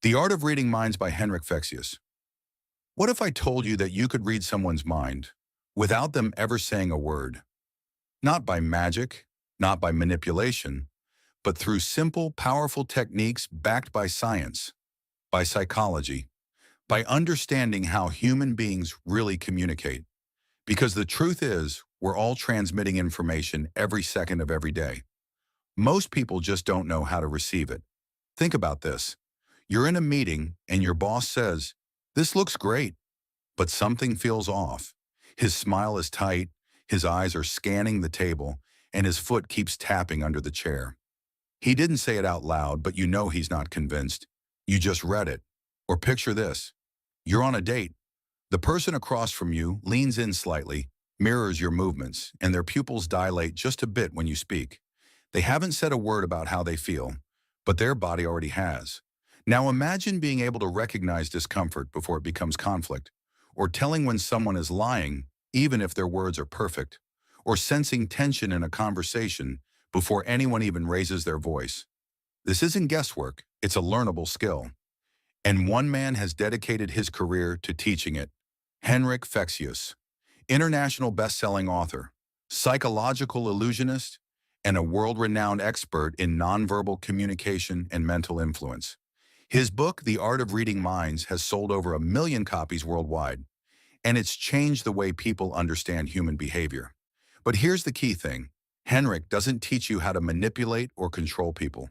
The Art of Reading Minds by Henrik Fexeus. What if I told you that you could read someone's mind without them ever saying a word? Not by magic, not by manipulation, but through simple, powerful techniques backed by science, by psychology, by understanding how human beings really communicate. Because the truth is, we're all transmitting information every second of every day. Most people just don't know how to receive it. Think about this. You're in a meeting and your boss says, "This looks great," but something feels off. His smile is tight, his eyes are scanning the table, and his foot keeps tapping under the chair. He didn't say it out loud, but you know he's not convinced. You just read it. Or picture this. You're on a date. The person across from you leans in slightly, mirrors your movements, and their pupils dilate just a bit when you speak. They haven't said a word about how they feel, but their body already has. Now imagine being able to recognize discomfort before it becomes conflict, or telling when someone is lying, even if their words are perfect, or sensing tension in a conversation before anyone even raises their voice. This isn't guesswork, it's a learnable skill. And one man has dedicated his career to teaching it. Henrik Fexeus, international best-selling author, psychological illusionist, and a world-renowned expert in nonverbal communication and mental influence. His book, The Art of Reading Minds, has sold over 1 million copies worldwide, and it's changed the way people understand human behavior. But here's the key thing. Henrik doesn't teach you how to manipulate or control people.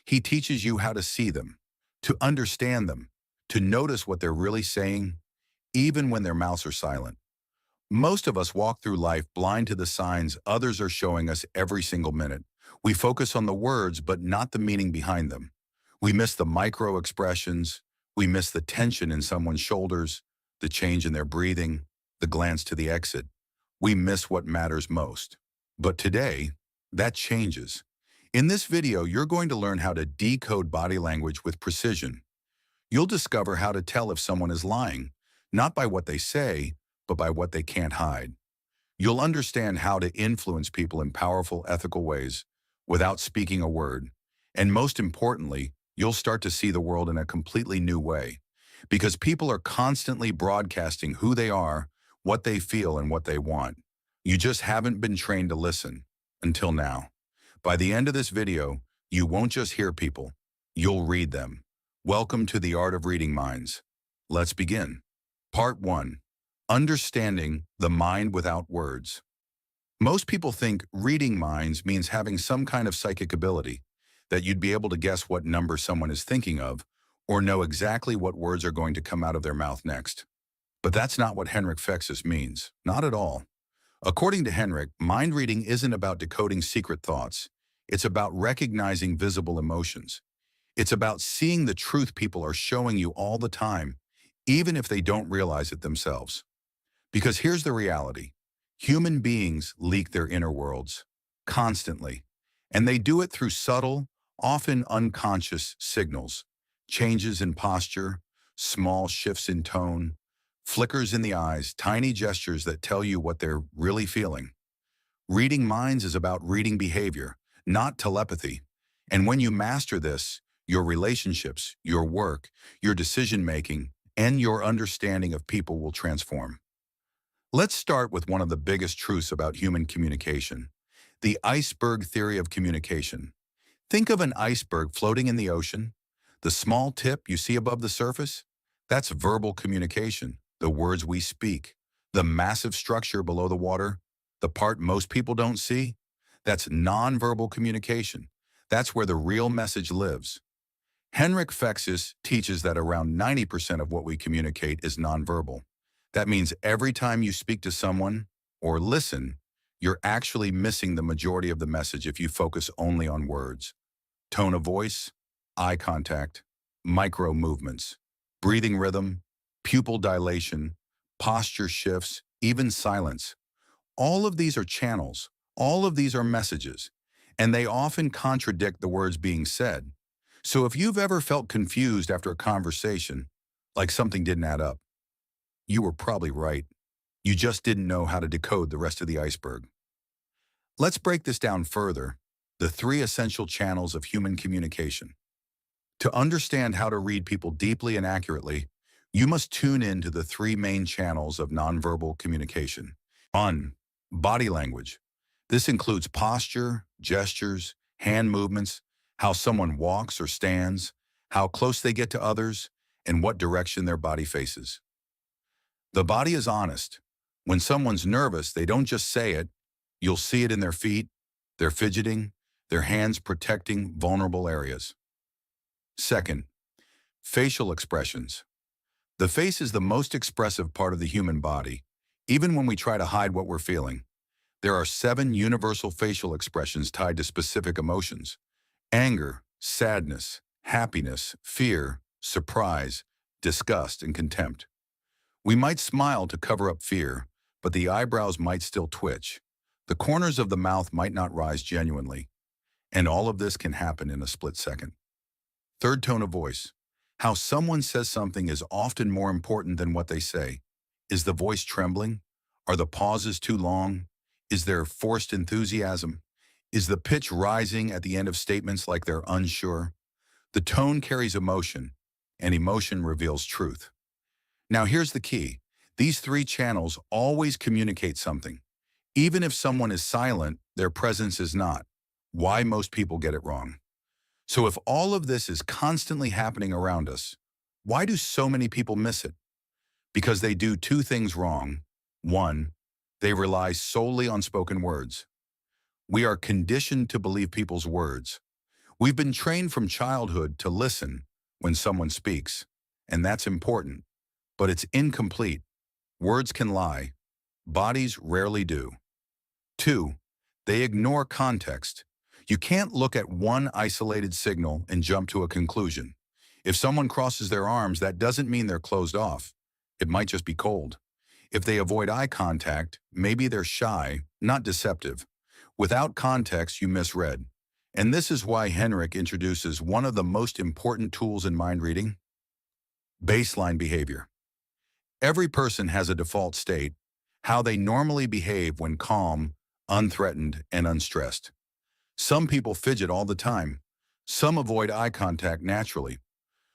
He teaches you how to see them, to understand them, to notice what they're really saying, even when their mouths are silent. Most of us walk through life blind to the signs others are showing us every single minute. We focus on the words, but not the meaning behind them. We miss the micro expressions. We miss the tension in someone's shoulders, the change in their breathing, the glance to the exit. We miss what matters most. But today, that changes. In this video, you're going to learn how to decode body language with precision. You'll discover how to tell if someone is lying, not by what they say, but by what they can't hide. You'll understand how to influence people in powerful, ethical ways without speaking a word. And most importantly, you'll start to see the world in a completely new way. Because people are constantly broadcasting who they are, what they feel, and what they want. You just haven't been trained to listen, until now. By the end of this video, you won't just hear people, you'll read them. Welcome to the Art of Reading Minds. Let's begin. Part 1. Understanding the mind without words. Most people think reading minds means having some kind of psychic ability, that you'd be able to guess what number someone is thinking of, or know exactly what words are going to come out of their mouth next. But that's not what Henrik Fexeus means, not at all. According to Henrik, mind reading isn't about decoding secret thoughts. It's about recognizing visible emotions. It's about seeing the truth people are showing you all the time, even if they don't realize it themselves. Because here's the reality. Human beings leak their inner worlds, constantly. And they do it through subtle, often unconscious signals. Changes in posture, small shifts in tone, flickers in the eyes, tiny gestures that tell you what they're really feeling. Reading minds is about reading behavior, not telepathy. And when you master this, your relationships, your work, your decision-making, and your understanding of people will transform. Let's start with one of the biggest truths about human communication, the iceberg theory of communication. Think of an iceberg floating in the ocean. The small tip you see above the surface, that's verbal communication, the words we speak. The massive structure below the water, the part most people don't see, that's nonverbal communication. That's where the real message lives. Henrik Fexeus teaches that around 90% of what we communicate is nonverbal. That means every time you speak to someone or listen, you're actually missing the majority of the message if you focus only on words. Tone of voice, eye contact, micro movements, breathing rhythm, pupil dilation, posture shifts, even silence. All of these are channels. All of these are messages, and they often contradict the words being said. So if you've ever felt confused after a conversation, like something didn't add up, you were probably right. You just didn't know how to decode the rest of the iceberg. Let's break this down further. The 3 essential channels of human communication. To understand how to read people deeply and accurately, you must tune in to the three main channels of nonverbal communication. 1. Body language. This includes posture, gestures, hand movements, how someone walks or stands, how close they get to others, and what direction their body faces. The body is honest. When someone's nervous, they don't just say it. You'll see it in their feet, their fidgeting, their hands protecting vulnerable areas. Second, facial expressions. The face is the most expressive part of the human body, even when we try to hide what we're feeling. There are 7 universal facial expressions tied to specific emotions: anger, sadness, happiness, fear, surprise, disgust, and contempt. We might smile to cover up fear, but the eyebrows might still twitch. The corners of the mouth might not rise genuinely, and all of this can happen in a split second. Third, tone of voice. How someone says something is often more important than what they say. Is the voice trembling? Are the pauses too long? Is there forced enthusiasm? Is the pitch rising at the end of statements like they're unsure? The tone carries emotion, and emotion reveals truth. Now here's the key. These 3 channels always communicate something. Even if someone is silent, their presence is not. Why most people get it wrong. So if all of this is constantly happening around us, why do so many people miss it? Because they do 2 things wrong. 1, they rely solely on spoken words. We are conditioned to believe people's words. We've been trained from childhood to listen when someone speaks, and that's important, but it's incomplete. Words can lie. Bodies rarely do. 2, they ignore context. You can't look at one isolated signal and jump to a conclusion. If someone crosses their arms, that doesn't mean they're closed off. It might just be cold. If they avoid eye contact, maybe they're shy, not deceptive. Without context, you misread. And this is why Henrik introduces one of the most important tools in mind reading: baseline behavior. Every person has a default state, how they normally behave when calm, unthreatened, and unstressed. Some people fidget all the time. Some avoid eye contact naturally.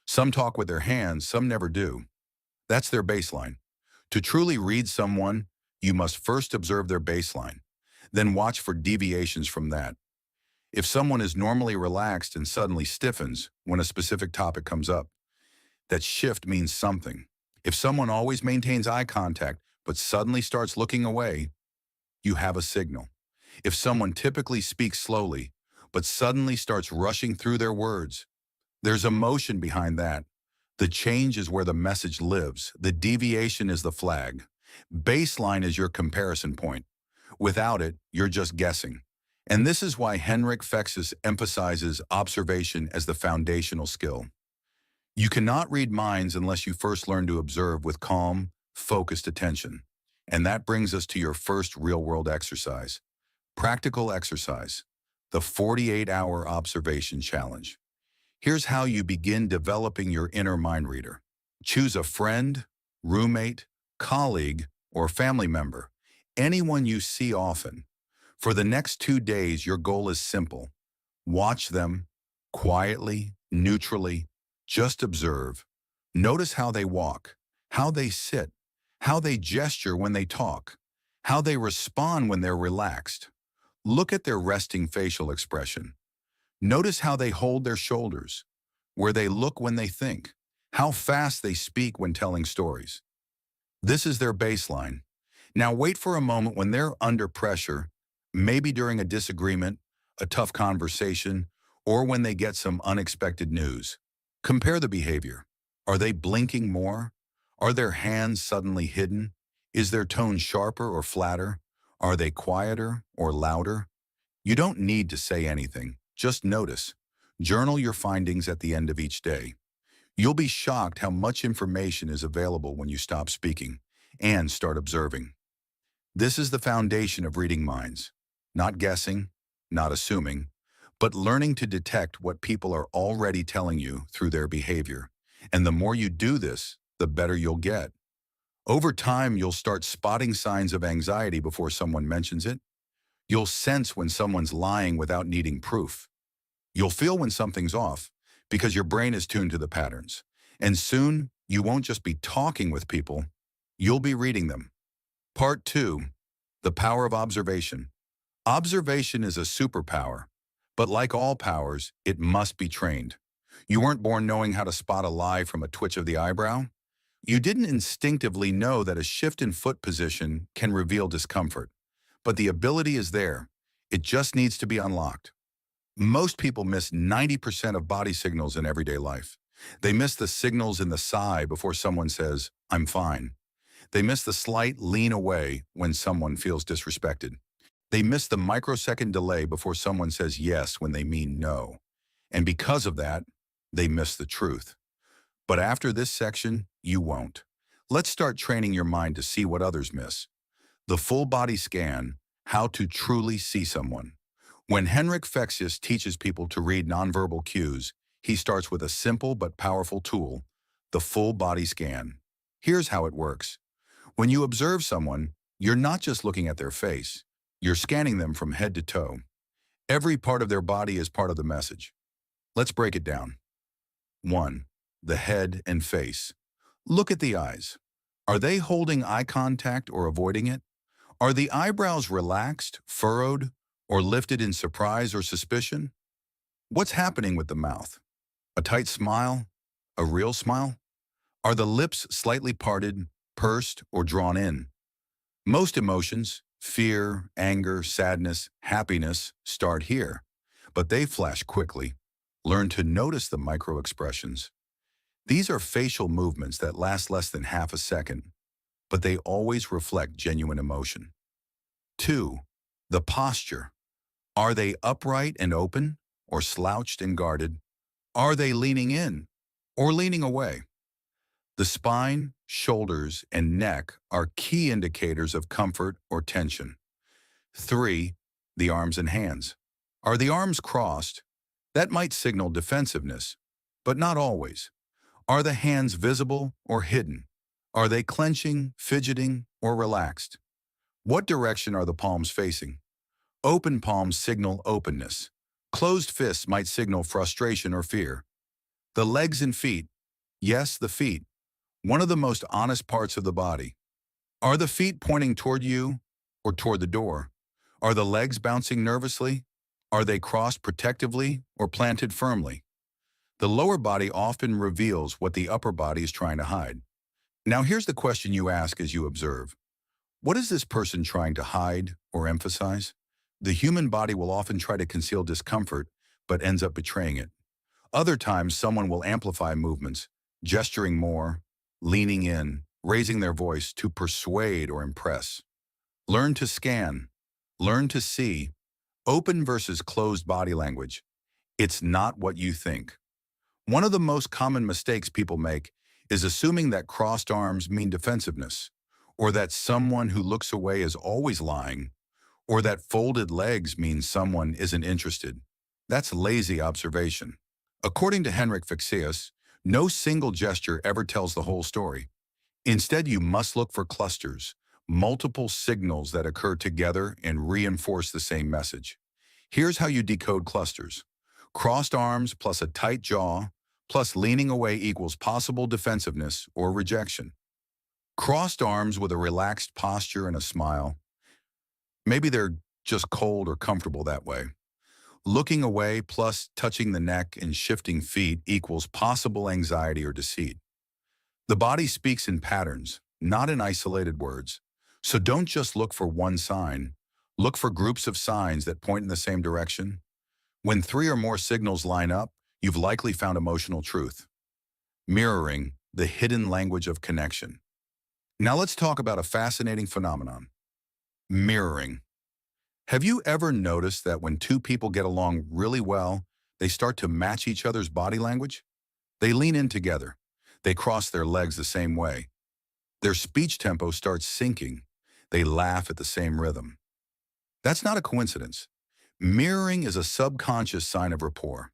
Some talk with their hands, some never do. That's their baseline. To truly read someone, you must first observe their baseline, then watch for deviations from that. If someone is normally relaxed and suddenly stiffens when a specific topic comes up, that shift means something. If someone always maintains eye contact but suddenly starts looking away, you have a signal. If someone typically speaks slowly but suddenly starts rushing through their words, there's emotion behind that. The change is where the message lives. The deviation is the flag. Baseline is your comparison point. Without it, you're just guessing. And this is why Henrik Fexeus emphasizes observation as the foundational skill. You cannot read minds unless you first learn to observe with calm, focused attention. And that brings us to your first real-world exercise. Practical exercise, the 48-hour observation challenge. Here's how you begin developing your inner mind reader. Choose a friend, roommate, colleague, or family member, anyone you see often. For the next 2 days, your goal is simple. Watch them quietly, neutrally, just observe. Notice how they walk, how they sit, how they gesture when they talk, how they respond when they're relaxed. Look at their resting facial expression. Notice how they hold their shoulders, where they look when they think, how fast they speak when telling stories. This is their baseline. Now wait for a moment when they're under pressure, maybe during a disagreement, a tough conversation, or when they get some unexpected news. Compare the behavior. Are they blinking more? Are their hands suddenly hidden? Is their tone sharper or flatter? Are they quieter or louder? You don't need to say anything. Just notice. Journal your findings at the end of each day. You'll be shocked how much information is available when you stop speaking and start observing. This is the foundation of reading minds. Not guessing, not assuming, but learning to detect what people are already telling you through their behavior. And the more you do this, the better you'll get. Over time, you'll start spotting signs of anxiety before someone mentions it. You'll sense when someone's lying without needing proof. You'll feel when something's off, because your brain is tuned to the patterns. And soon, you won't just be talking with people, you'll be reading them. Part 2, the power of observation. Observation is a superpower, but like all powers, it must be trained. You weren't born knowing how to spot a lie from a twitch of the eyebrow. You didn't instinctively know that a shift in foot position can reveal discomfort, but the ability is there. It just needs to be unlocked. Most people miss 90% of body signals in everyday life. They miss the signals in the sigh before someone says, "I'm fine." They miss the slight lean away when someone feels disrespected. They miss the microsecond delay before someone says yes when they mean no. And because of that, they miss the truth. But after this section, you won't. Let's start training your mind to see what others miss. The full body scan, how to truly see someone. When Henrik Fexeus teaches people to read nonverbal cues, he starts with a simple but powerful tool, the full body scan. Here's how it works. When you observe someone, you're not just looking at their face, you're scanning them from head to toe. Every part of their body is part of the message. Let's break it down. 1. The head and face. Look at the eyes. Are they holding eye contact or avoiding it? Are the eyebrows relaxed, furrowed, or lifted in surprise or suspicion? What's happening with the mouth? A tight smile? A real smile? Are the lips slightly parted, pursed, or drawn in? Most emotions, fear, anger, sadness, happiness, start here, but they flash quickly. Learn to notice the micro-expressions. These are facial movements that last less than half a second, but they always reflect genuine emotion. 2. The posture. Are they upright and open, or slouched and guarded? Are they leaning in, or leaning away? The spine, shoulders, and neck are key indicators of comfort or tension. 3. The arms and hands. Are the arms crossed? That might signal defensiveness, but not always. Are the hands visible or hidden? Are they clenching, fidgeting, or relaxed? What direction are the palms facing? Open palms signal openness. Closed fists might signal frustration or fear. The legs and feet. Yes, the feet. One of the most honest parts of the body. Are the feet pointing toward you or toward the door? Are the legs bouncing nervously? Are they crossed protectively or planted firmly? The lower body often reveals what the upper body is trying to hide. Now here's the question you ask as you observe. What is this person trying to hide or emphasize? The human body will often try to conceal discomfort, but ends up betraying it. Other times, someone will amplify movements, gesturing more, leaning in, raising their voice to persuade or impress. Learn to scan. Learn to see. Open versus closed body language. It's not what you think. One of the most common mistakes people make is assuming that crossed arms mean defensiveness, or that someone who looks away is always lying, or that folded legs means someone isn't interested. That's lazy observation. According to Henrik Fexeus, no single gesture ever tells the whole story. Instead, you must look for clusters, multiple signals that occur together and reinforce the same message. Here's how you decode clusters. Crossed arms plus a tight jaw plus leaning away equals possible defensiveness or rejection. Crossed arms with a relaxed posture and a smile. Maybe they're just cold or comfortable that way. Looking away plus touching the neck and shifting feet equals possible anxiety or deceit. The body speaks in patterns, not in isolated words. So don't just look for one sign. Look for groups of signs that point in the same direction. When 3 or more signals line up, you've likely found emotional truth. Mirroring, the hidden language of connection. Now let's talk about a fascinating phenomenon. Mirroring. Have you ever noticed that when two people get along really well, they start to match each other's body language? They lean in together. They cross their legs the same way. Their speech tempo starts syncing. They laugh at the same rhythm. That's not a coincidence. Mirroring is a subconscious sign of rapport.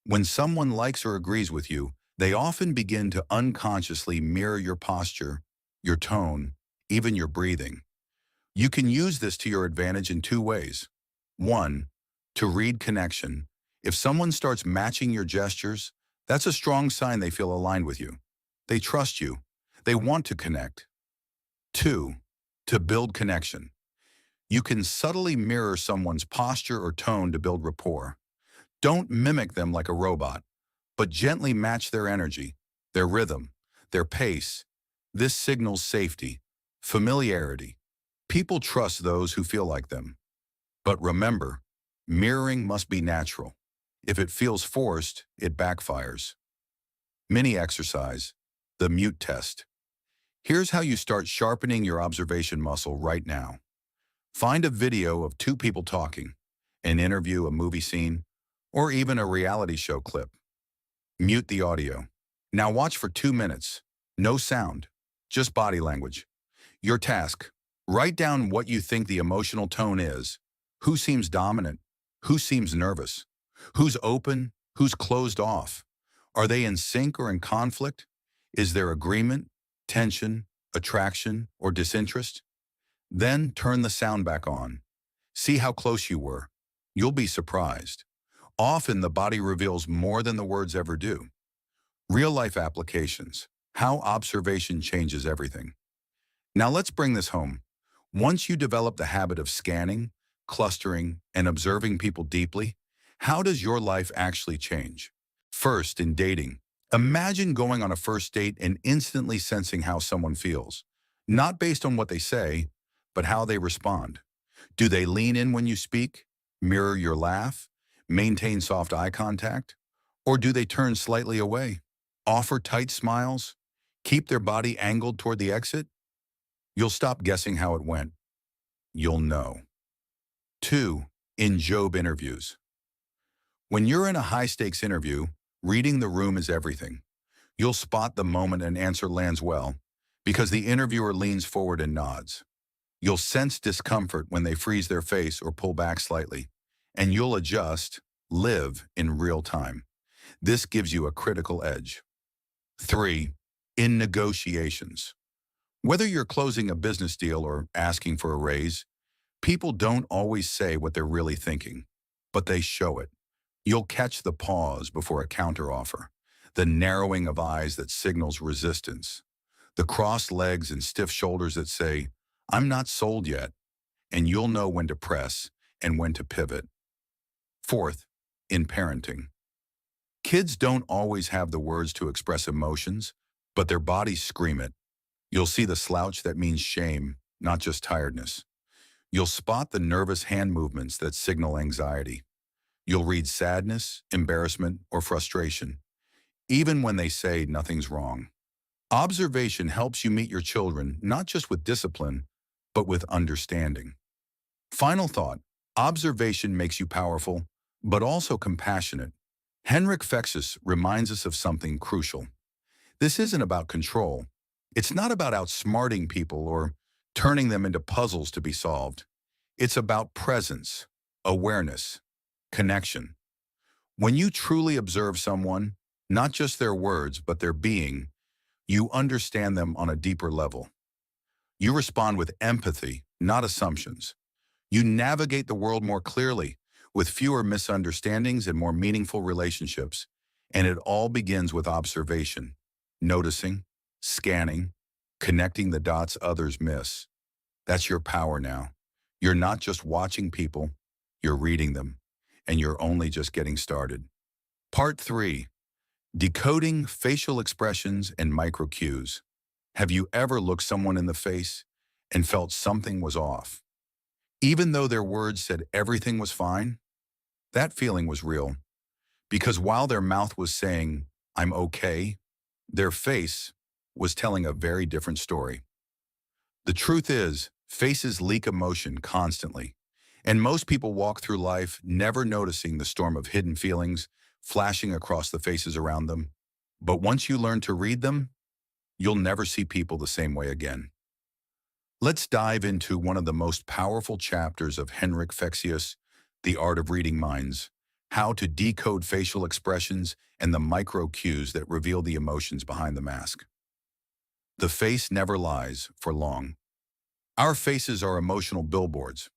When someone likes or agrees with you, they often begin to unconsciously mirror your posture, your tone, even your breathing. You can use this to your advantage in 2 ways. 1, to read connection. If someone starts matching your gestures, that's a strong sign they feel aligned with you. They trust you. They want to connect. 2. To build connection. You can subtly mirror someone's posture or tone to build rapport. Don't mimic them like a robot, but gently match their energy, their rhythm, their pace. This signals safety, familiarity. People trust those who feel like them. But remember, mirroring must be natural. If it feels forced, it backfires. Mini exercise, the mute test. Here's how you start sharpening your observation muscle right now. Find a video of two people talking, an interview, a movie scene, or even a reality show clip. Mute the audio. Now watch for 2 minutes. No sound, just body language. Your task, write down what you think the emotional tone is. Who seems dominant? Who seems nervous? Who's open? Who's closed off? Are they in sync or in conflict? Is there agreement, tension, attraction, or disinterest? Then turn the sound back on. See how close you were. You'll be surprised. Often the body reveals more than the words ever do. Real-life applications. How observation changes everything. Now let's bring this home. Once you develop the habit of scanning, clustering, and observing people deeply, how does your life actually change? First, in dating. Imagine going on a first date and instantly sensing how someone feels. Not based on what they say, but how they respond. Do they lean in when you speak, mirror your laugh, maintain soft eye contact? Or do they turn slightly away, offer tight smiles, keep their body angled toward the exit? You'll stop guessing how it went. You'll know. 2. In job interviews. When you're in a high-stakes interview, reading the room is everything. You'll spot the moment an answer lands well, because the interviewer leans forward and nods. You'll sense discomfort when they freeze their face or pull back slightly, and you'll adjust, live in real time. This gives you a critical edge. 3. In negotiations. Whether you're closing a business deal or asking for a raise, people don't always say what they're really thinking, but they show it. You'll catch the pause before a counteroffer, the narrowing of eyes that signals resistance, the crossed legs and stiff shoulders that say, "I'm not sold yet," and you'll know when to press and when to pivot. 4th, in parenting. Kids don't always have the words to express emotions, but their bodies scream it. You'll see the slouch that means shame, not just tiredness. You'll spot the nervous hand movements that signal anxiety. You'll read sadness, embarrassment, or frustration, even when they say nothing's wrong. Observation helps you meet your children not just with discipline, but with understanding. Final thought, observation makes you powerful, but also compassionate. Henrik Fexus reminds us of something crucial. This isn't about control. It's not about outsmarting people or turning them into puzzles to be solved. It's about presence, awareness, connection. When you truly observe someone, not just their words, but their being, you understand them on a deeper level. You respond with empathy, not assumptions. You navigate the world more clearly, with fewer misunderstandings and more meaningful relationships. And it all begins with observation, noticing, scanning, connecting the dots others miss. That's your power now. You're not just watching people, you're reading them, and you're only just getting started. Part 3. Decoding facial expressions and micro cues. Have you ever looked someone in the face and felt something was off? Even though their words said everything was fine, that feeling was real. Because while their mouth was saying, "I'm okay," their face was telling a very different story. The truth is, faces leak emotion constantly, and most people walk through life never noticing the storm of hidden feelings flashing across the faces around them. But once you learn to read them, you'll never see people the same way again. Let's dive into one of the most powerful chapters of Henrik Fexeus, The Art of Reading Minds, how to decode facial expressions and the micro cues that reveal the emotions behind the mask. The face never lies for long. Our faces are emotional billboards.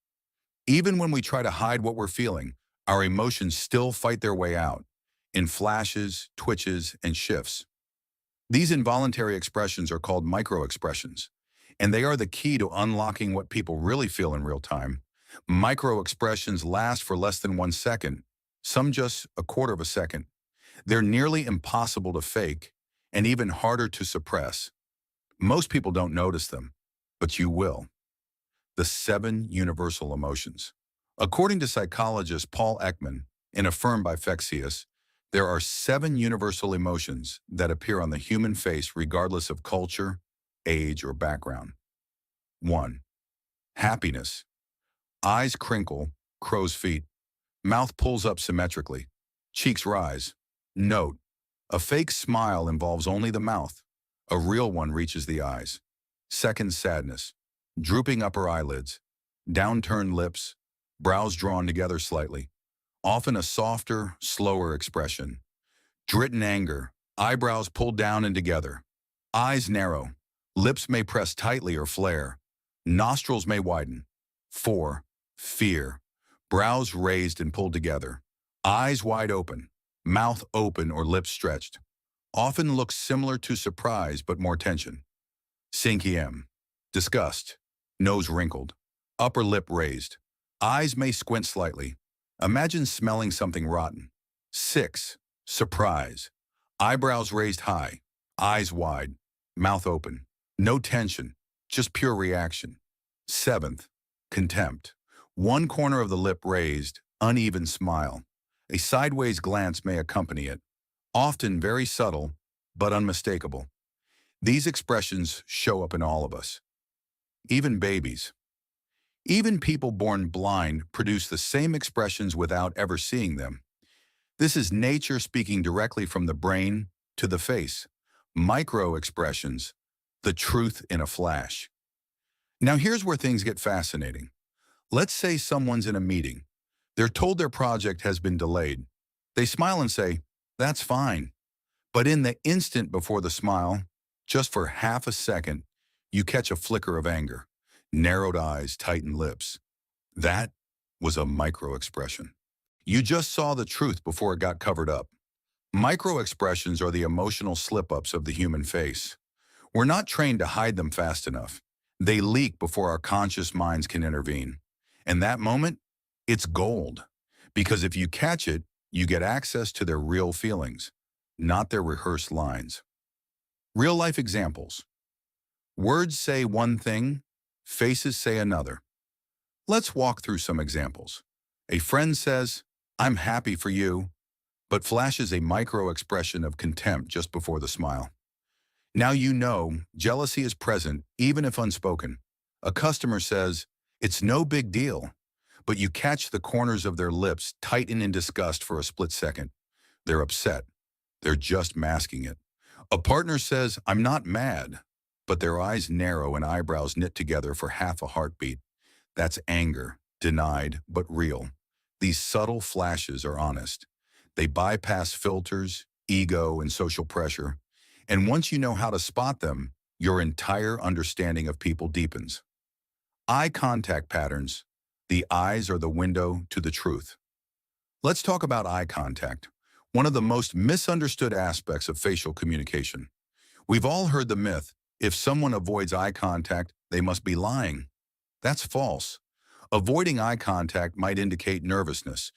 Even when we try to hide what we're feeling, Our emotions still fight their way out in flashes, twitches, and shifts. These involuntary expressions are called micro-expressions, and they are the key to unlocking what people really feel in real time. Micro-expressions last for less than 1 second, some just a quarter of a second. They're nearly impossible to fake and even harder to suppress. Most people don't notice them, but you will. The 7 universal emotions. According to psychologist Paul Ekman, and affirmed by Fexius, there are 7 universal emotions that appear on the human face regardless of culture, age, or background. 1. Happiness. Eyes crinkle, crow's feet. Mouth pulls up symmetrically. Cheeks rise. Note, a fake smile involves only the mouth. A real one reaches the eyes. 2nd, sadness. Drooping upper eyelids. Downturned lips. Brows drawn together slightly. Often a softer, slower expression. Written anger. Eyebrows pulled down and together. Eyes narrow. Lips may press tightly or flare. Nostrils may widen. 4. Fear. Brows raised and pulled together. Eyes wide open. Mouth open or lips stretched. Often looks similar to surprise but more tension. 5. Disgust. Nose wrinkled. Upper lip raised. Eyes may squint slightly. Imagine smelling something rotten. 6. Surprise. Eyebrows raised high. Eyes wide. Mouth open. No tension, just pure reaction. 7. Contempt. One corner of the lip raised, uneven smile. A sideways glance may accompany it, often very subtle, but unmistakable. These expressions show up in all of us. Even babies. Even people born blind produce the same expressions without ever seeing them. This is nature speaking directly from the brain to the face. Micro-expressions, the truth in a flash. Now here's where things get fascinating. Let's say someone's in a meeting. They're told their project has been delayed. They smile and say, "That's fine." But in the instant before the smile, just for half a second, you catch a flicker of anger. Narrowed eyes, tightened lips. That was a micro-expression. You just saw the truth before it got covered up. Micro-expressions are the emotional slip-ups of the human face. We're not trained to hide them fast enough. They leak before our conscious minds can intervene. And that moment, it's gold. Because if you catch it, you get access to their real feelings, not their rehearsed lines. Real-life examples. Words say one thing, faces say another. Let's walk through some examples. A friend says, "I'm happy for you," but flashes a micro-expression of contempt just before the smile. Now you know jealousy is present even if unspoken. A customer says, "It's no big deal," but you catch the corners of their lips tighten in disgust for a split second. They're upset. They're just masking it. A partner says, "I'm not mad," but their eyes narrow and eyebrows knit together for half a heartbeat. That's anger, denied but real. These subtle flashes are honest. They bypass filters, ego, and social pressure. And once you know how to spot them, your entire understanding of people deepens. Eye contact patterns. The eyes are the window to the truth. Let's talk about eye contact, one of the most misunderstood aspects of facial communication. We've all heard the myth, if someone avoids eye contact, they must be lying. That's false. Avoiding eye contact might indicate nervousness,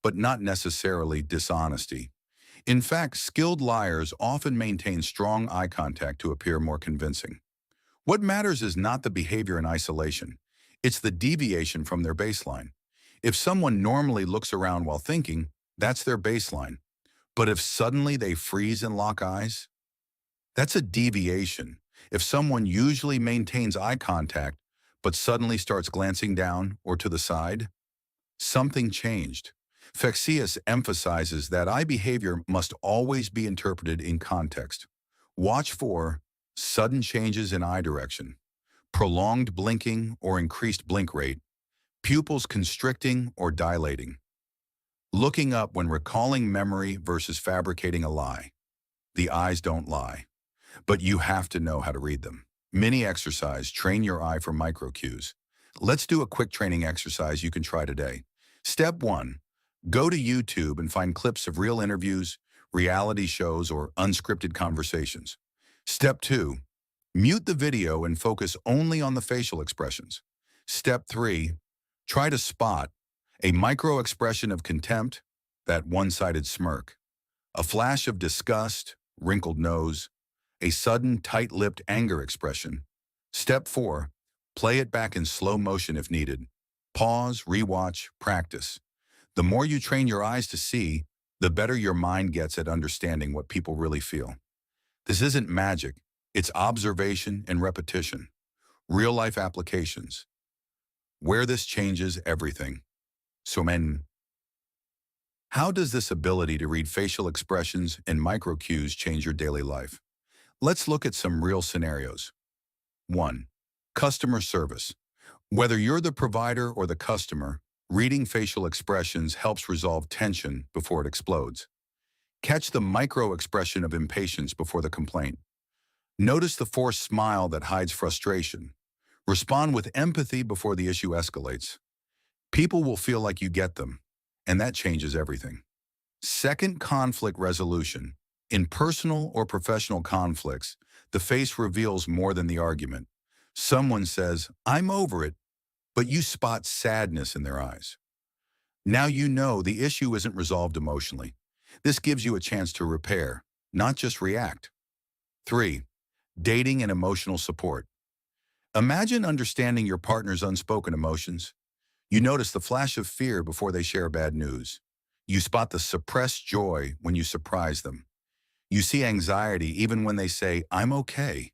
but not necessarily dishonesty. In fact, skilled liars often maintain strong eye contact to appear more convincing. What matters is not the behavior in isolation. It's the deviation from their baseline. If someone normally looks around while thinking, that's their baseline. But if suddenly they freeze and lock eyes, that's a deviation. If someone usually maintains eye contact, but suddenly starts glancing down or to the side, something changed. Fexius emphasizes that eye behavior must always be interpreted in context. Watch for sudden changes in eye direction, prolonged blinking or increased blink rate, pupils constricting or dilating, looking up when recalling memory versus fabricating a lie. The eyes don't lie, but you have to know how to read them. Mini exercise, train your eye for micro cues. Let's do a quick training exercise you can try today. Step 1. Go to YouTube and find clips of real interviews, reality shows, or unscripted conversations. Step 2. Mute the video and focus only on the facial expressions. Step 3. Try to spot a micro expression of contempt, that one-sided smirk, a flash of disgust, wrinkled nose, a sudden tight-lipped anger expression. Step 4. Play it back in slow motion if needed. Pause, rewatch, practice. The more you train your eyes to see, the better your mind gets at understanding what people really feel. This isn't magic, it's observation and repetition. Real-life applications. Where this changes everything. So how does this ability to read facial expressions and micro cues change your daily life? Let's look at some real scenarios. 1. Customer service. Whether you're the provider or the customer, reading facial expressions helps resolve tension before it explodes. Catch the micro expression of impatience before the complaint. Notice the forced smile that hides frustration. Respond with empathy before the issue escalates. People will feel like you get them, and that changes everything. Second, conflict resolution. In personal or professional conflicts, the face reveals more than the argument. Someone says, "I'm over it," but you spot sadness in their eyes. Now you know the issue isn't resolved emotionally. This gives you a chance to repair, not just react. 3. Dating and emotional support. Imagine understanding your partner's unspoken emotions. You notice the flash of fear before they share bad news. You spot the suppressed joy when you surprise them. You see anxiety even when they say, "I'm okay."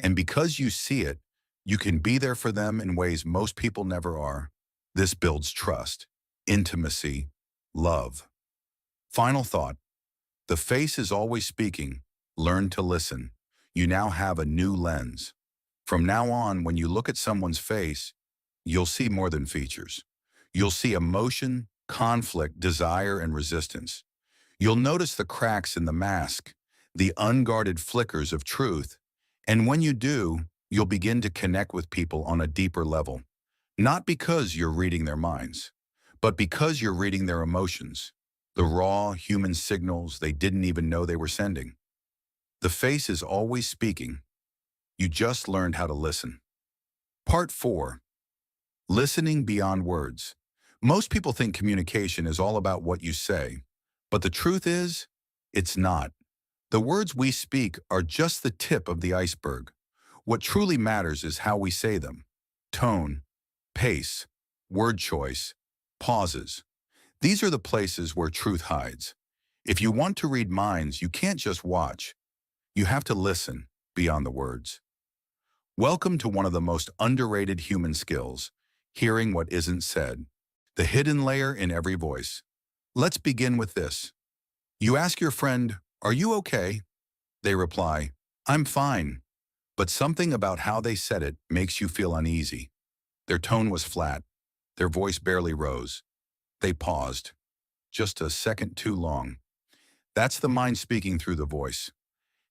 And because you see it, you can be there for them in ways most people never are. This builds trust, intimacy, love. Final thought. The face is always speaking. Learn to listen. You now have a new lens. From now on, when you look at someone's face, you'll see more than features. You'll see emotion, conflict, desire, and resistance. You'll notice the cracks in the mask, the unguarded flickers of truth. And when you do, you'll begin to connect with people on a deeper level. Not because you're reading their minds, but because you're reading their emotions, the raw human signals they didn't even know they were sending. The face is always speaking. You just learned how to listen. Part 4. Listening beyond words. Most people think communication is all about what you say, but the truth is, it's not. The words we speak are just the tip of the iceberg. What truly matters is how we say them. Tone, pace, word choice, pauses. These are the places where truth hides. If you want to read minds, you can't just watch. You have to listen beyond the words. Welcome to one of the most underrated human skills, hearing what isn't said. The hidden layer in every voice. Let's begin with this. You ask your friend, "Are you okay?" They reply, "I'm fine." But something about how they said it makes you feel uneasy. Their tone was flat. Their voice barely rose. They paused. Just a second too long. That's the mind speaking through the voice.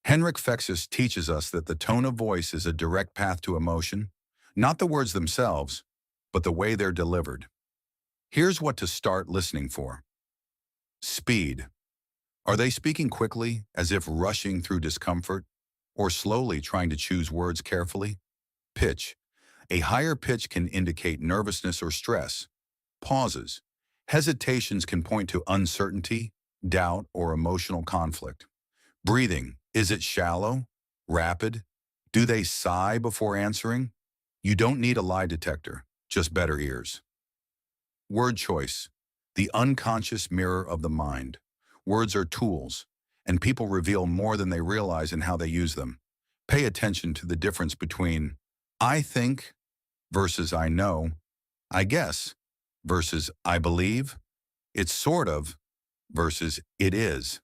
Henrik Fexeus teaches us that the tone of voice is a direct path to emotion, not the words themselves, but the way they're delivered. Here's what to start listening for. Speed. Are they speaking quickly, as if rushing through discomfort, or slowly trying to choose words carefully? Pitch. A higher pitch can indicate nervousness or stress. Pauses. Hesitations can point to uncertainty, doubt, or emotional conflict. Breathing. Is it shallow? Rapid? Do they sigh before answering? You don't need a lie detector, just better ears. Word choice. The unconscious mirror of the mind. Words are tools, and people reveal more than they realize in how they use them. Pay attention to the difference between "I think" versus "I know," "I guess" versus "I believe," "it's sort of" versus "it is."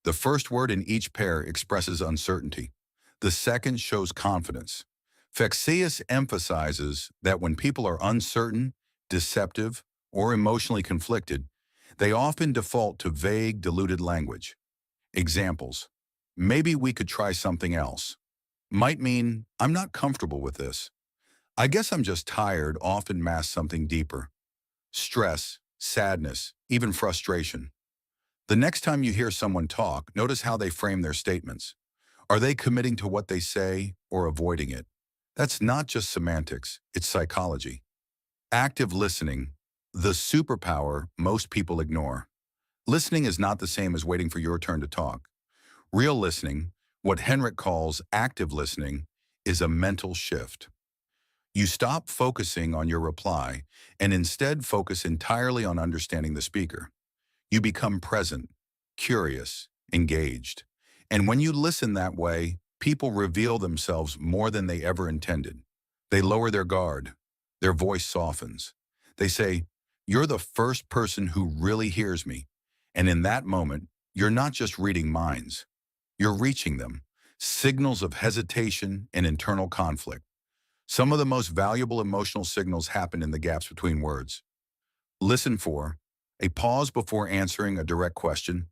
The first word in each pair expresses uncertainty. The second shows confidence. Fexeus emphasizes that when people are uncertain, deceptive, or emotionally conflicted, they often default to vague, diluted language. Examples. "Maybe we could try something else" might mean, "I'm not comfortable with this." "I guess I'm just tired" often masks something deeper. Stress. sadness, even frustration. The next time you hear someone talk, notice how they frame their statements. Are they committing to what they say or avoiding it? That's not just semantics, it's psychology. Active listening, the superpower most people ignore. Listening is not the same as waiting for your turn to talk. Real listening, what Henrik calls active listening, is a mental shift. You stop focusing on your reply and instead focus entirely on understanding the speaker. You become present, curious, engaged. And when you listen that way, people reveal themselves more than they ever intended. They lower their guard. Their voice softens. They say, "You're the first person who really hears me." And in that moment, you're not just reading minds. You're reaching them. Signals of hesitation and internal conflict. Some of the most valuable emotional signals happen in the gaps between words. Listen for a pause before answering a direct question,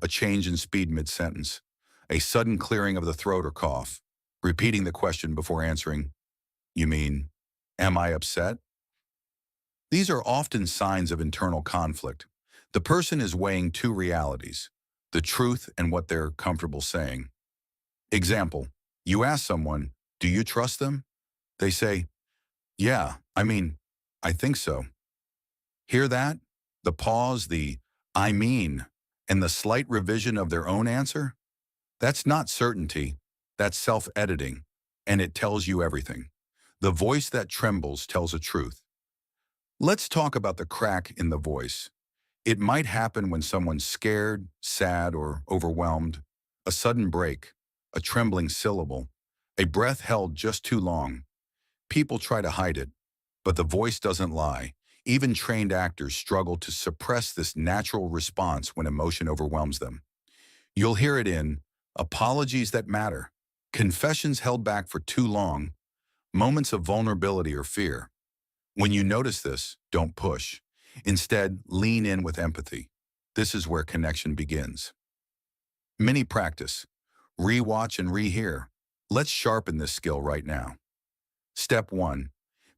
a change in speed mid-sentence, a sudden clearing of the throat or cough, repeating the question before answering, "You mean, am I upset?" These are often signs of internal conflict. The person is weighing two realities, the truth and what they're comfortable saying. Example, you ask someone, "Do you trust them?" They say, "Yeah, I think so." Hear that? The pause, the "I mean," and the slight revision of their own answer? That's not certainty, that's self-editing, and it tells you everything. The voice that trembles tells a truth. Let's talk about the crack in the voice. It might happen when someone's scared, sad, or overwhelmed. A sudden break, a trembling syllable, a breath held just too long. People try to hide it, but the voice doesn't lie. Even trained actors struggle to suppress this natural response when emotion overwhelms them. You'll hear it in apologies that matter, confessions held back for too long, moments of vulnerability or fear. When you notice this, don't push. Instead, lean in with empathy. This is where connection begins. Mini practice. Rewatch and rehear. Let's sharpen this skill right now. Step 1.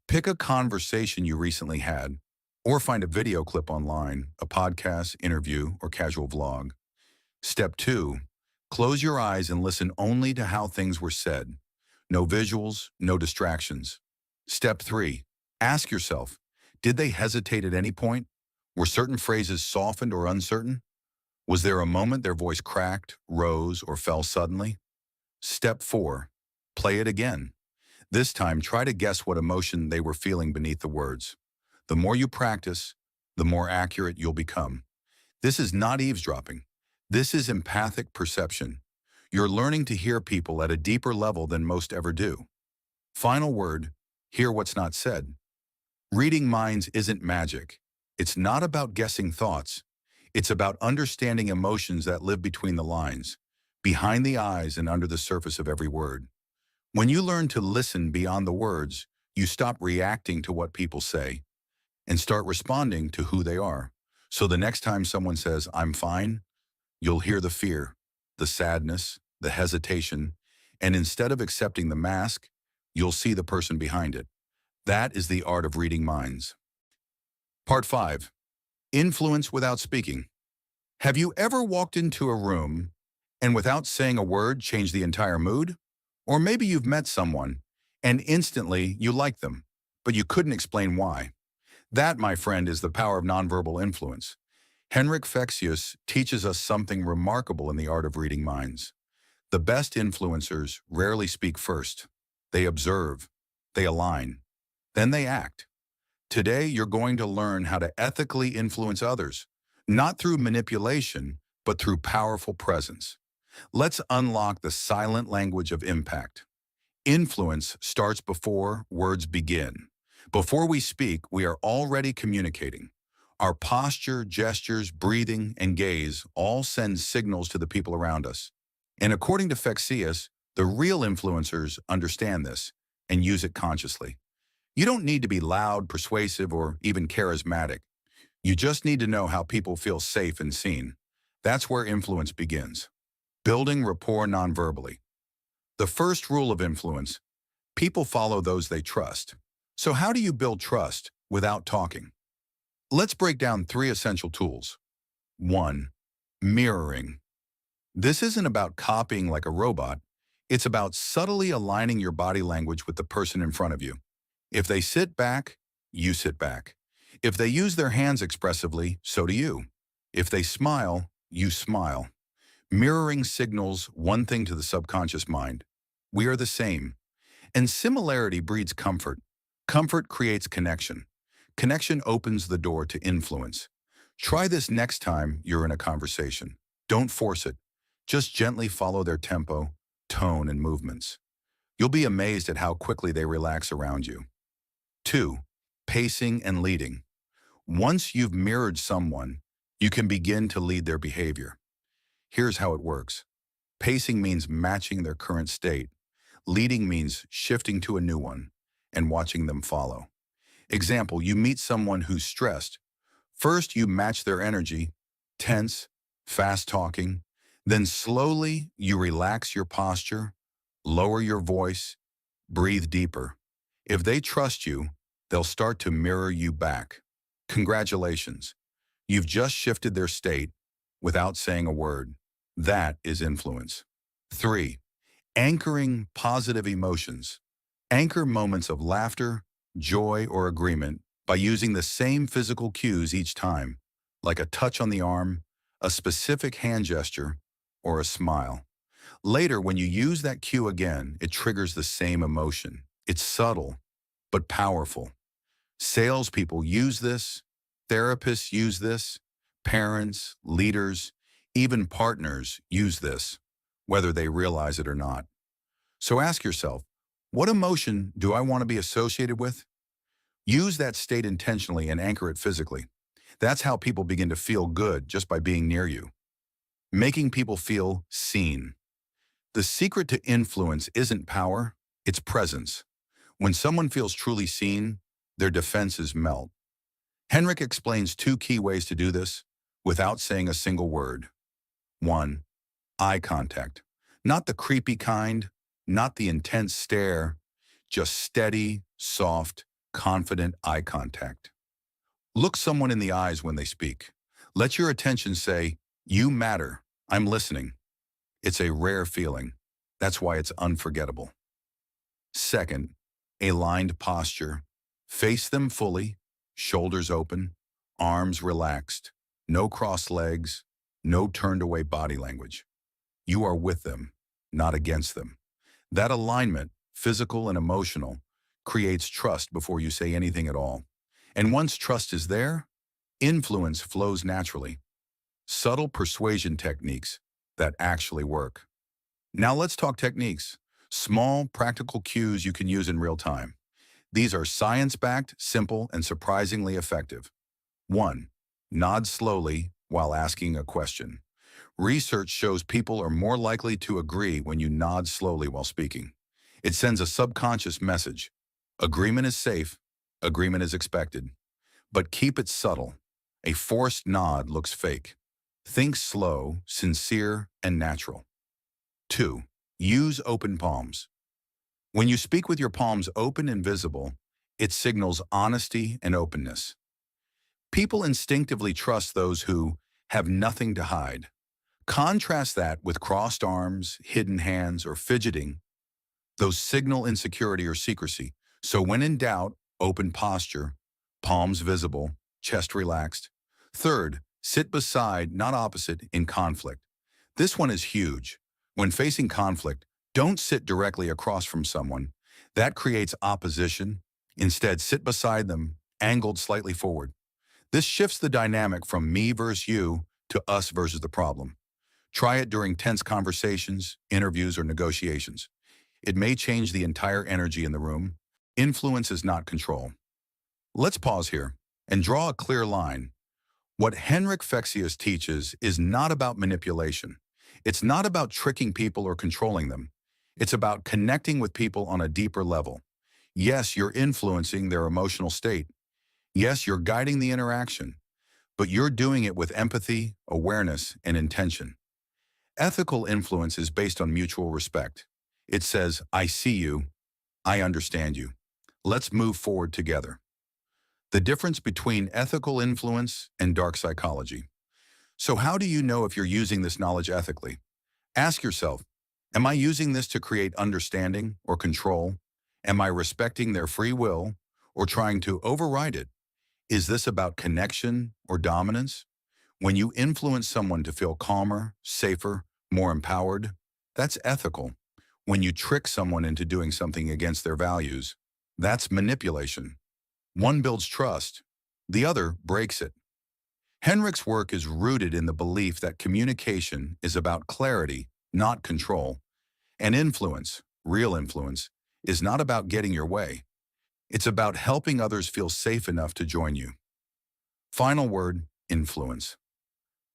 Pick a conversation you recently had, or find a video clip online, a podcast, interview, or casual vlog. Step 2. Close your eyes and listen only to how things were said. No visuals, no distractions. Step 3. Ask yourself, did they hesitate at any point? Were certain phrases softened or uncertain? Was there a moment their voice cracked, rose, or fell suddenly? Step 4. Play it again. This time, try to guess what emotion they were feeling beneath the words. The more you practice, the more accurate you'll become. This is not eavesdropping. This is empathic perception. You're learning to hear people at a deeper level than most ever do. Final word, hear what's not said. Reading minds isn't magic. It's not about guessing thoughts. It's about understanding emotions that live between the lines, behind the eyes and under the surface of every word. When you learn to listen beyond the words, you stop reacting to what people say and start responding to who they are. So the next time someone says, "I'm fine," you'll hear the fear, the sadness, the hesitation, and instead of accepting the mask, you'll see the person behind it. That is the art of reading minds. Part 5. Influence without speaking. Have you ever walked into a room and without saying a word changed the entire mood? Or maybe you've met someone and instantly you like them, but you couldn't explain why. That, my friend, is the power of nonverbal influence. Henrik Fexeus teaches us something remarkable in the art of reading minds. The best influencers rarely speak first. They observe, they align, then they act. Today, you're going to learn how to ethically influence others, not through manipulation, but through powerful presence. Let's unlock the silent language of impact. Influence starts before words begin. Before we speak, we are already communicating. Our posture, gestures, breathing, and gaze all send signals to the people around us. And according to Fexeus, the real influencers understand this and use it consciously. You don't need to be loud, persuasive, or even charismatic. You just need to know how people feel safe and seen. That's where influence begins. Building rapport nonverbally. The first rule of influence: people follow those they trust. So how do you build trust without talking? Let's break down 3 essential tools. 1. Mirroring. This isn't about copying like a robot. It's about subtly aligning your body language with the person in front of you. If they sit back, you sit back. If they use their hands expressively, so do you. If they smile, you smile. Mirroring signals one thing to the subconscious mind. We are the same. And similarity breeds comfort. Comfort creates connection. Connection opens the door to influence. Try this next time you're in a conversation. Don't force it. Just gently follow their tempo, tone, and movements. You'll be amazed at how quickly they relax around you. 2. Pacing and leading. Once you've mirrored someone, you can begin to lead their behavior. Here's how it works. Pacing means matching their current state. Leading means shifting to a new one and watching them follow. Example, you meet someone who's stressed. First, you match their energy, tense, fast talking. Then slowly, you relax your posture, lower your voice, breathe deeper. If they trust you, they'll start to mirror you back. Congratulations. You've just shifted their state without saying a word. That is influence. 3. Anchoring positive emotions. Anchor moments of laughter, joy, or agreement by using the same physical cues each time, like a touch on the arm, a specific hand gesture, or a smile. Later, when you use that cue again, it triggers the same emotion. It's subtle, but powerful. Salespeople use this, therapists use this, parents, leaders, even partners use this, whether they realize it or not. So ask yourself, what emotion do I want to be associated with? Use that state intentionally and anchor it physically. That's how people begin to feel good just by being near you. Making people feel seen. The secret to influence isn't power, it's presence. When someone feels truly seen, their defenses melt. Henrik explains 2 key ways to do this without saying a single word. 1. Eye contact. Not the creepy kind, not the intense stare, just steady, soft, confident eye contact. Look someone in the eyes when they speak. Let your attention say, "You matter, I'm listening." It's a rare feeling. That's why it's unforgettable. 2. Aligned posture. Face them fully, shoulders open, arms relaxed, no crossed legs, no turned away body language. You are with them, not against them. That alignment, physical and emotional, creates trust before you say anything at all. And once trust is there, influence flows naturally. Subtle persuasion techniques that actually work. Now let's talk techniques. Small, practical cues you can use in real time. These are science-backed, simple, and surprisingly effective. 1. Nod slowly while asking a question. Research shows people are more likely to agree when you nod slowly while speaking. It sends a subconscious message. Agreement is safe, agreement is expected. But keep it subtle. A forced nod looks fake. Think slow, sincere, and natural. 2. Use open palms. When you speak with your palms open and visible, it signals honesty and openness. People instinctively trust those who have nothing to hide. Contrast that with crossed arms, hidden hands, or fidgeting. Those signal insecurity or secrecy. So when in doubt, open posture, palms visible, chest relaxed. 3. Sit beside, not opposite, in conflict. This one is huge. When facing conflict, don't sit directly across from someone. That creates opposition. Instead, sit beside them, angled slightly forward. This shifts the dynamic from me versus you to us versus the problem. Try it during tense conversations, interviews, or negotiations. It may change the entire energy in the room. Influence is not control. Let's pause here and draw a clear line. What Henrik Fexeus teaches is not about manipulation. It's not about tricking people or controlling them. It's about connecting with people on a deeper level. Yes, you're influencing their emotional state. Yes, you're guiding the interaction, but you're doing it with empathy, awareness, and intention. Ethical influence is based on mutual respect. It says, I see you, I understand you. Let's move forward together. The difference between ethical influence and dark psychology. So how do you know if you're using this knowledge ethically? Ask yourself, am I using this to create understanding or control? Am I respecting their free will or trying to override it? Is this about connection or dominance? When you influence someone to feel calmer, safer, more empowered, that's ethical. When you trick someone into doing something against their values, that's manipulation. One builds trust, the other breaks it. Henrik's work is rooted in the belief that communication is about clarity, not control, and influence, real influence, is not about getting your way. It's about helping others feel safe enough to join you. Final word, influence.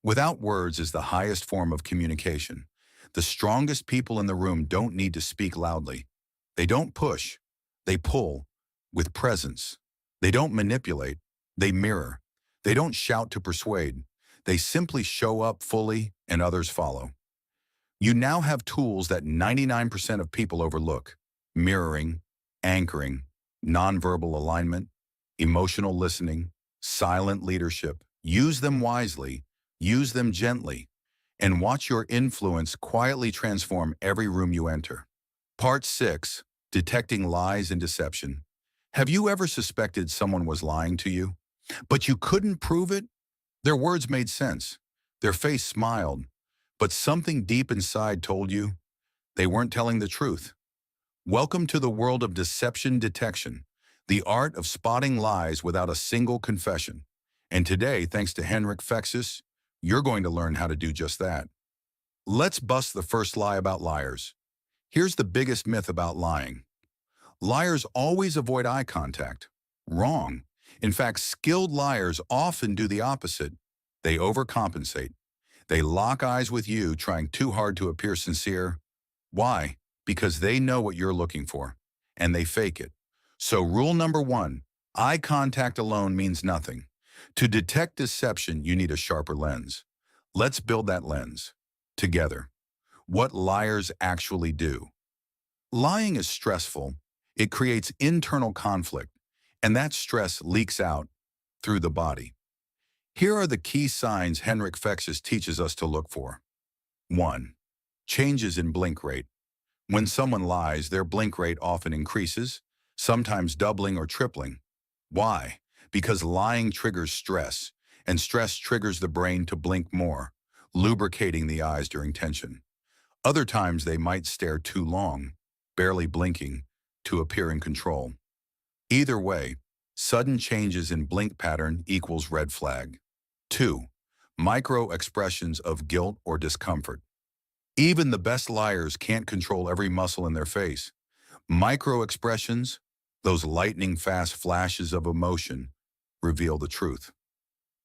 Without words is the highest form of communication. The strongest people in the room don't need to speak loudly. They don't push, they pull with presence. They don't manipulate, they mirror. They don't shout to persuade. They simply show up fully and others follow. You now have tools that 99% of people overlook: mirroring, anchoring, nonverbal alignment, emotional listening, silent leadership. Use them wisely, use them gently, and watch your influence quietly transform every room you enter. Part 6. Detecting Lies and Deception. Have you ever suspected someone was lying to you, but you couldn't prove it? Their words made sense. Their face smiled, but something deep inside told you they weren't telling the truth. Welcome to the world of deception detection, the art of spotting lies without a single confession. And today, thanks to Henrik Fexus, you're going to learn how to do just that. Let's bust the first lie about liars. Here's the biggest myth about lying. Liars always avoid eye contact. Wrong. In fact, skilled liars often do the opposite. They overcompensate. They lock eyes with you, trying too hard to appear sincere. Why? Because they know what you're looking for, and they fake it. So rule number 1, eye contact alone means nothing. To detect deception, you need a sharper lens. Let's build that lens together. What liars actually do. Lying is stressful. It creates internal conflict, and that stress leaks out through the body. Here are the key signs Henrik Fexus teaches us to look for. 1. Changes in blink rate. When someone lies, their blink rate often increases, sometimes doubling or tripling. Why? Because lying triggers stress, and stress triggers the brain to blink more, lubricating the eyes during tension. Other times they might stare too long, barely blinking, to appear in control. Either way, sudden changes in blink pattern equals red flag. 2. Micro expressions of guilt or discomfort. Even the best liars can't control every muscle in their face. Micro expressions, those lightning-fast flashes of emotion, reveal the truth.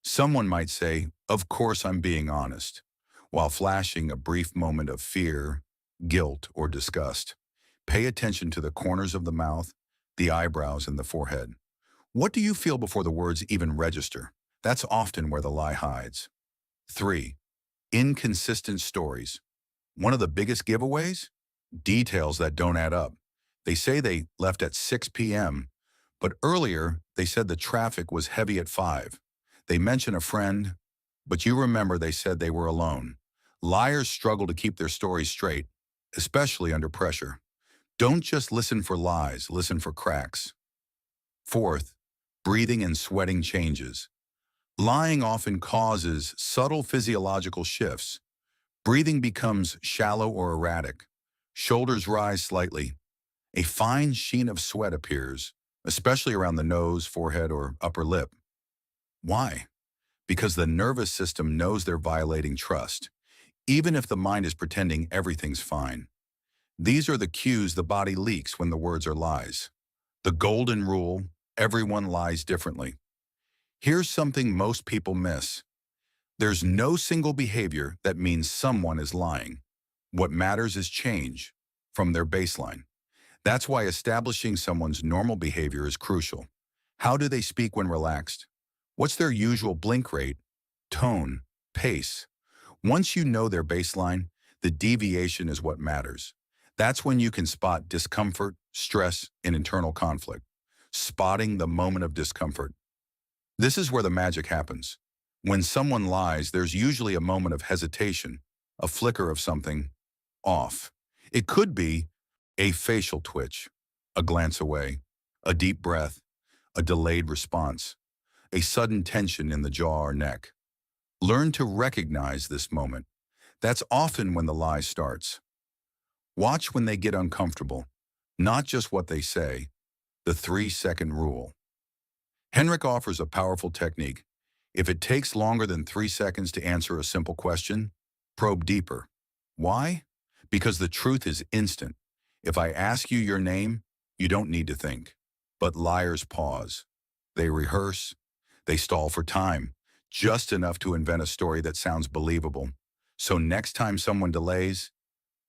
Someone might say, "Of course I'm being honest," while flashing a brief moment of fear, guilt, or disgust. Pay attention to the corners of the mouth, the eyebrows, and the forehead. What do you feel before the words even register? That's often where the lie hides. 3. Inconsistent stories. One of the biggest giveaways? Details that don't add up. They say they left at 6 p.m., but earlier they said the traffic was heavy at 5. They mention a friend, but you remember they said they were alone. Liars struggle to keep their stories straight, especially under pressure. Don't just listen for lies, listen for cracks. 4th, breathing and sweating changes. Lying often causes subtle physiological shifts. Breathing becomes shallow or erratic. Shoulders rise slightly. A fine sheen of sweat appears, especially around the nose, forehead, or upper lip. Why? Because the nervous system knows they're violating trust, even if the mind is pretending everything's fine. These are the cues the body leaks when the words are lies. The golden rule: everyone lies differently. Here's something most people miss. There's no single behavior that means someone is lying. What matters is change from their baseline. That's why establishing someone's normal behavior is crucial. How do they speak when relaxed? What's their usual blink rate, tone, pace? Once you know their baseline, the deviation is what matters. That's when you can spot discomfort, stress, and internal conflict. Spotting the moment of discomfort. This is where the magic happens. When someone lies, there's usually a moment of hesitation, a flicker of something off. It could be a facial twitch, a glance away, a deep breath, a delayed response, a sudden tension in the jaw or neck. Learn to recognize this moment. That's often when the lie starts. Watch when they get uncomfortable, not just what they say, the 3-second rule. Henrik offers a powerful technique. If it takes longer than 3 seconds to answer a simple question, probe deeper. Why? Because the truth is instant. If I ask you your name, you don't need to think. But liars pause. They rehearse. They stall for time, just enough to invent a story that sounds believable. So next time someone delays,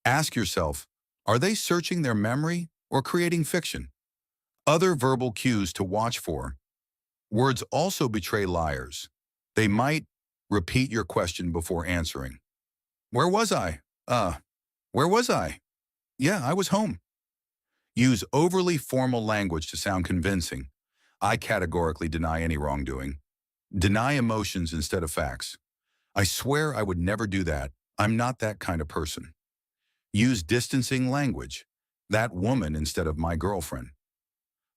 ask yourself, are they searching their memory or creating fiction? Other verbal cues to watch for. Words also betray liars. They might repeat your question before answering. Where was I? Where was I? Yeah, I was home. Use overly formal language to sound convincing. I categorically deny any wrongdoing. Deny emotions instead of facts. I swear I would never do that. I'm not that kind of person. Use distancing language. That woman instead of my girlfriend.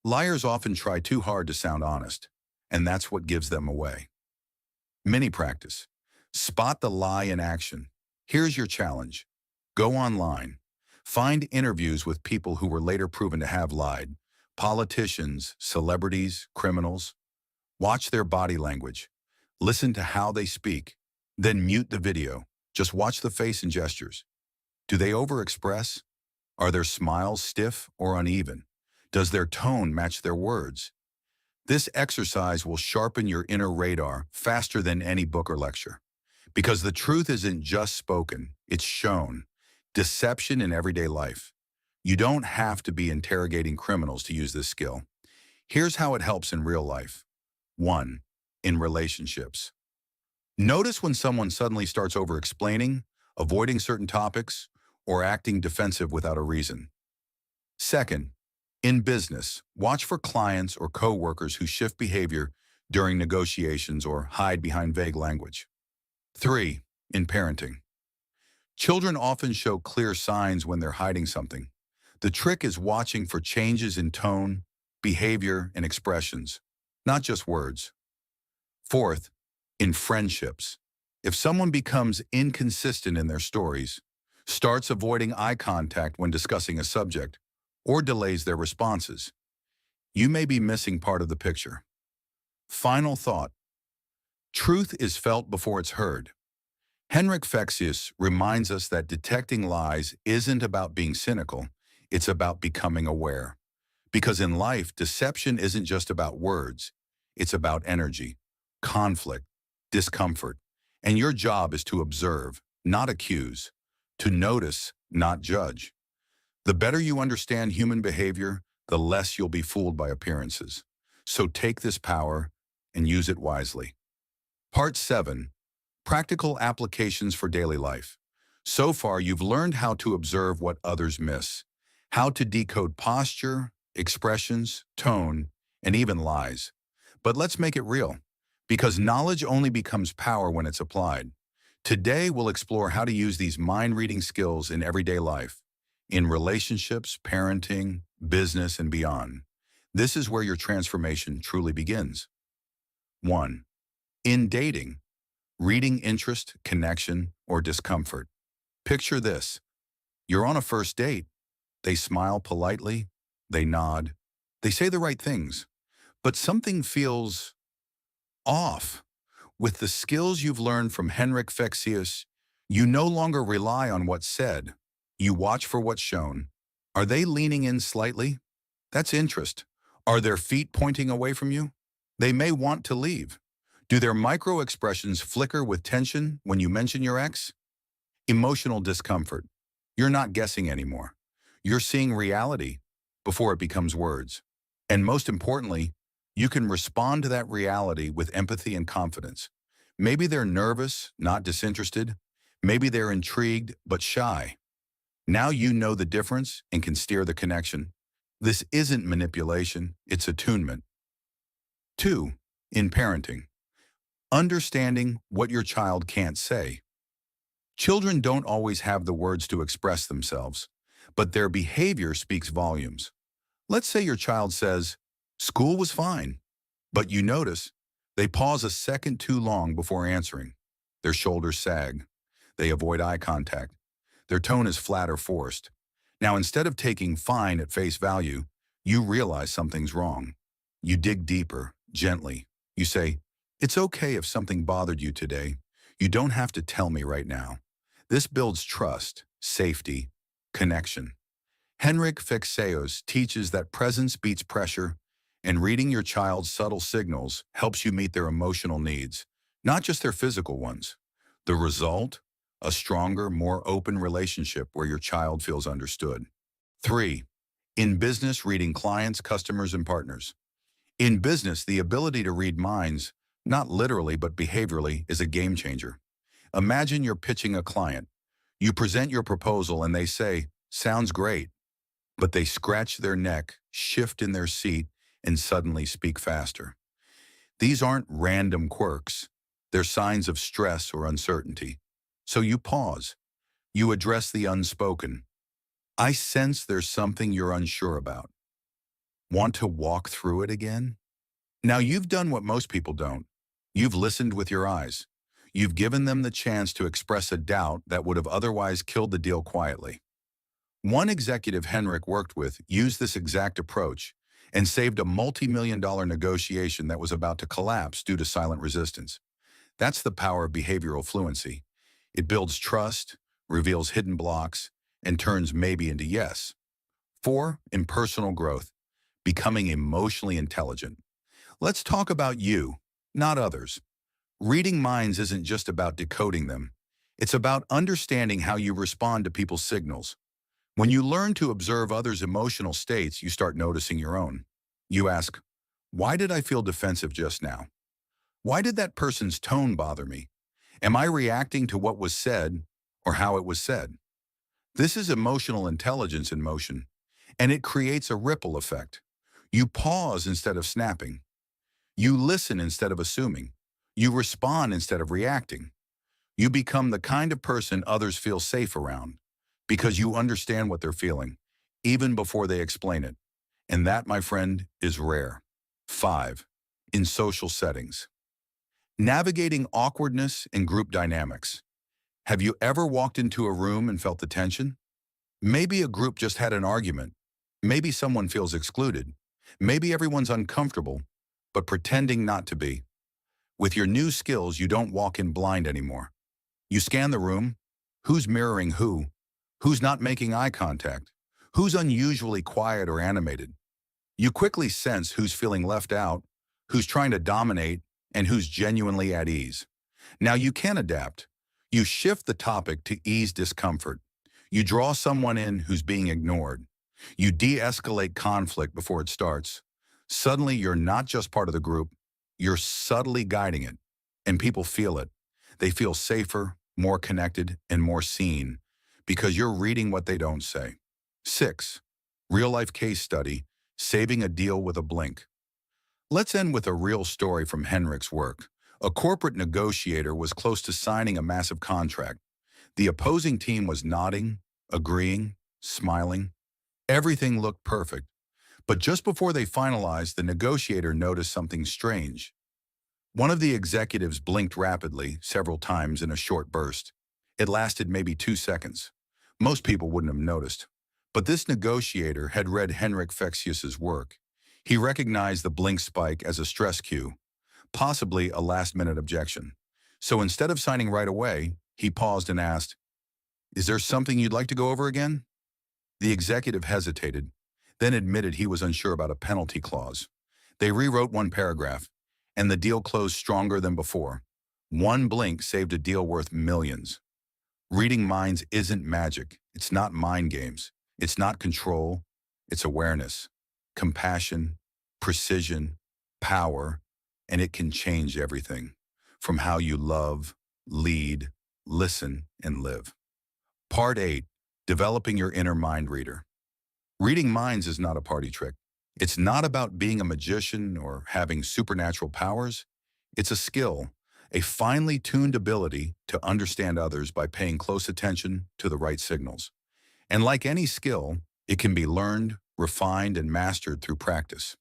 Liars often try too hard to sound honest, and that's what gives them away. Mini practice. Spot the lie in action. Here's your challenge. Go online. Find interviews with people who were later proven to have lied. Politicians, celebrities, criminals. Watch their body language. Listen to how they speak. Then mute the video. Just watch the face and gestures. Do they overexpress? Are their smiles stiff or uneven? Does their tone match their words? This exercise will sharpen your inner radar faster than any book or lecture. Because the truth isn't just spoken, it's shown. Deception in everyday life. You don't have to be interrogating criminals to use this skill. Here's how it helps in real life. 1. In relationships. Notice when someone suddenly starts over-explaining, avoiding certain topics, or acting defensive without a reason. 2. In business, watch for clients or co-workers who shift behavior during negotiations or hide behind vague language. 3. In parenting. Children often show clear signs when they're hiding something. The trick is watching for changes in tone, behavior, and expressions, not just words. 4. In friendships. If someone becomes inconsistent in their stories, starts avoiding eye contact when discussing a subject, or delays their responses, you may be missing part of the picture. Final thought. Truth is felt before it's heard. Henrik Fexeus reminds us that detecting lies isn't about being cynical, it's about becoming aware. Because in life, deception isn't just about words, it's about energy, conflict, discomfort. And your job is to observe, not accuse, to notice, not judge. The better you understand human behavior, the less you'll be fooled by appearances. So take this power and use it wisely. Part 7. Practical applications for daily life. So far, you've learned how to observe what others miss, how to decode posture, expressions, tone, and even lies. But let's make it real, because knowledge only becomes power when it's applied. Today, we'll explore how to use these mind-reading skills in everyday life, in relationships, parenting, business, and beyond. This is where your transformation truly begins. 1. In dating. Reading interest, connection, or discomfort. Picture this. You're on a first date. They smile politely. They nod. They say the right things. But something feels off. With the skills you've learned from Henrik Fexeus, you no longer rely on what's said. You watch for what's shown. Are they leaning in slightly? That's interest. Are their feet pointing away from you? They may want to leave. Do their micro-expressions flicker with tension when you mention your ex? Emotional discomfort. You're not guessing anymore. You're seeing reality before it becomes words. And most importantly, you can respond to that reality with empathy and confidence. Maybe they're nervous, not disinterested. Maybe they're intrigued, but shy. Now you know the difference and can steer the connection. This isn't manipulation, it's attunement. 2. In parenting, understanding what your child can't say. Children don't always have the words to express themselves, but their behavior speaks volumes. Let's say your child says, "School was fine," but you notice they pause a second too long before answering. Their shoulders sag. They avoid eye contact. Their tone is flat or forced. Now, instead of taking fine at face value, you realize something's wrong. You dig deeper, gently. You say, "It's okay if something bothered you today. You don't have to tell me right now." This builds trust, safety, connection. Henrik Fexeus teaches that presence beats pressure, and reading your child's subtle signals helps you meet their emotional needs, not just their physical ones. The result? A stronger, more open relationship where your child feels understood. 3. In business, reading clients, customers, and partners. In business, the ability to read minds, not literally but behaviorally, is a game changer. Imagine you're pitching a client. You present your proposal and they say, "Sounds great," but they scratch their neck, shift in their seat, and suddenly speak faster. These aren't random quirks. They're signs of stress or uncertainty. So you pause. You address the unspoken. "I sense there's something you're unsure about. Want to walk through it again?" Now you've done what most people don't. You've listened with your eyes. You've given them the chance to express a doubt that would have otherwise killed the deal quietly. One executive Henrik worked with used this exact approach and saved a multi-million-dollar negotiation that was about to collapse due to silent resistance. That's the power of behavioral fluency. It builds trust, reveals hidden blocks, and turns maybe into yes. 4. In personal growth, becoming emotionally intelligent. Let's talk about you, not others. Reading minds isn't just about decoding them. It's about understanding how you respond to people's signals. When you learn to observe others' emotional states, you start noticing your own. You ask, "Why did I feel defensive just now? Why did that person's tone bother me? Am I reacting to what was said or how it was said?" This is emotional intelligence in motion, and it creates a ripple effect. You pause instead of snapping. You listen instead of assuming. You respond instead of reacting. You become the kind of person others feel safe around because you understand what they're feeling, even before they explain it. And that, my friend, is rare. 5. In social settings. Navigating awkwardness and group dynamics. Have you ever walked into a room and felt the tension? Maybe a group just had an argument. Maybe someone feels excluded. Maybe everyone's uncomfortable, but pretending not to be. With your new skills, you don't walk in blind anymore. You scan the room. Who's mirroring who? Who's not making eye contact? Who's unusually quiet or animated? You quickly sense who's feeling left out, who's trying to dominate, and who's genuinely at ease. Now you can adapt. You shift the topic to ease discomfort. You draw someone in who's being ignored. You de-escalate conflict before it starts. Suddenly, you're not just part of the group, you're subtly guiding it, and people feel it. They feel safer, more connected, and more seen because you're reading what they don't say. 6. Real-life case study, saving a deal with a blink. Let's end with a real story from Henrik's work. A corporate negotiator was close to signing a massive contract. The opposing team was nodding, agreeing, smiling. Everything looked perfect. But just before they finalized, the negotiator noticed something strange. One of the executives blinked rapidly, several times in a short burst. It lasted maybe 2 seconds. Most people wouldn't have noticed. But this negotiator had read Henrik Fexeus's work. He recognized the blink spike as a stress cue, possibly a last-minute objection. So instead of signing right away, he paused and asked, "Is there something you'd like to go over again?" The executive hesitated, then admitted he was unsure about a penalty clause. They rewrote one paragraph, and the deal closed stronger than before. One blink saved a deal worth millions. Reading minds isn't magic. It's not mind games. It's not control. It's awareness, compassion, precision, power, and it can change everything from how you love, lead, listen, and live. Part 8. Developing your inner mind reader. Reading minds is not a party trick. It's not about being a magician or having supernatural powers. It's a skill, a finely tuned ability to understand others by paying close attention to the right signals. And like any skill, it can be learned, refined, and mastered through practice.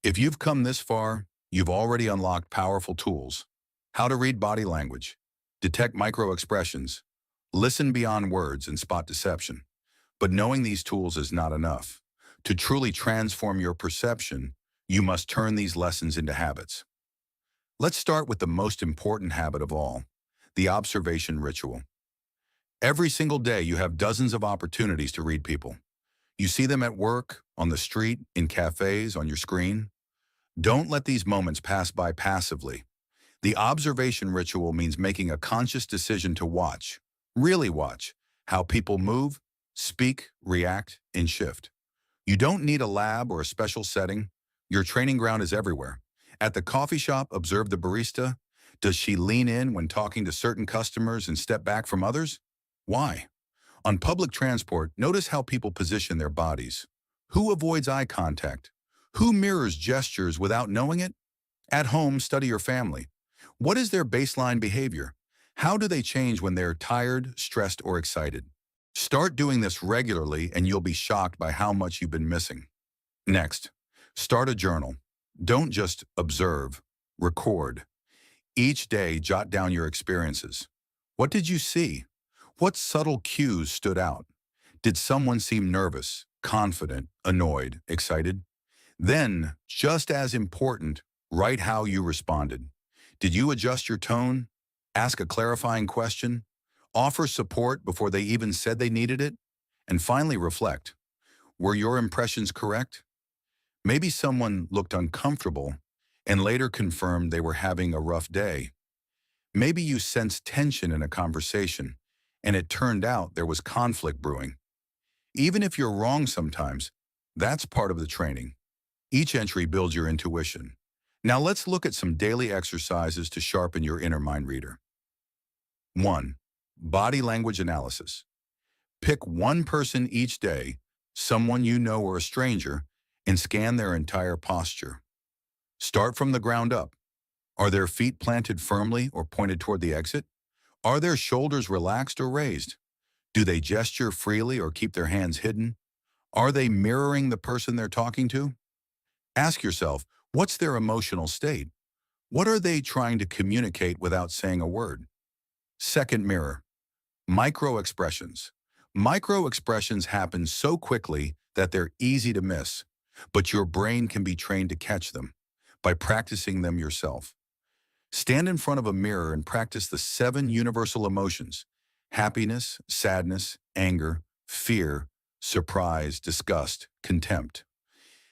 If you've come this far, you've already unlocked powerful tools. How to read body language, detect micro-expressions, listen beyond words, and spot deception. But knowing these tools is not enough. To truly transform your perception, you must turn these lessons into habits. Let's start with the most important habit of all, the observation ritual. Every single day, you have dozens of opportunities to read people. You see them at work, on the street, in cafes, on your screen. Don't let these moments pass by passively. The observation ritual means making a conscious decision to watch, really watch, how people move, speak, react, and shift. You don't need a lab or a special setting. Your training ground is everywhere. At the coffee shop, observe the barista. Does she lean in when talking to certain customers and step back from others? Why? On public transport, notice how people position their bodies. Who avoids eye contact? Who mirrors gestures without knowing it? At home, study your family. What is their baseline behavior? How do they change when they're tired, stressed, or excited? Start doing this regularly and you'll be shocked by how much you've been missing. Next, start a journal. Don't just observe, record. Each day, jot down your experiences. What did you see? What subtle cues stood out? Did someone seem nervous, confident, annoyed, excited? Then, just as important, write how you responded. Did you adjust your tone? Ask a clarifying question? Offer support before they even said they needed it? And finally, reflect. Were your impressions correct? Maybe someone looked uncomfortable and later confirmed they were having a rough day. Maybe you sensed tension in a conversation and it turned out there was conflict brewing. Even if you're wrong sometimes, that's part of the training. Each entry builds your intuition. Now let's look at some daily exercises to sharpen your inner mind reader. 1. Body language analysis. Pick one person each day, someone you know or a stranger, and scan their entire posture. Start from the ground up. Are their feet planted firmly or pointed toward the exit? Are their shoulders relaxed or raised? Do they gesture freely or keep their hands hidden? Are they mirroring the person they're talking to? Ask yourself, what's their emotional state? What are they trying to communicate without saying a word? Second mirror, micro-expressions. Micro-expressions happen so quickly that they're easy to miss, but your brain can be trained to catch them by practicing them yourself. Stand in front of a mirror and practice the 7 universal emotions: happiness, sadness, anger, fear, surprise, disgust, contempt.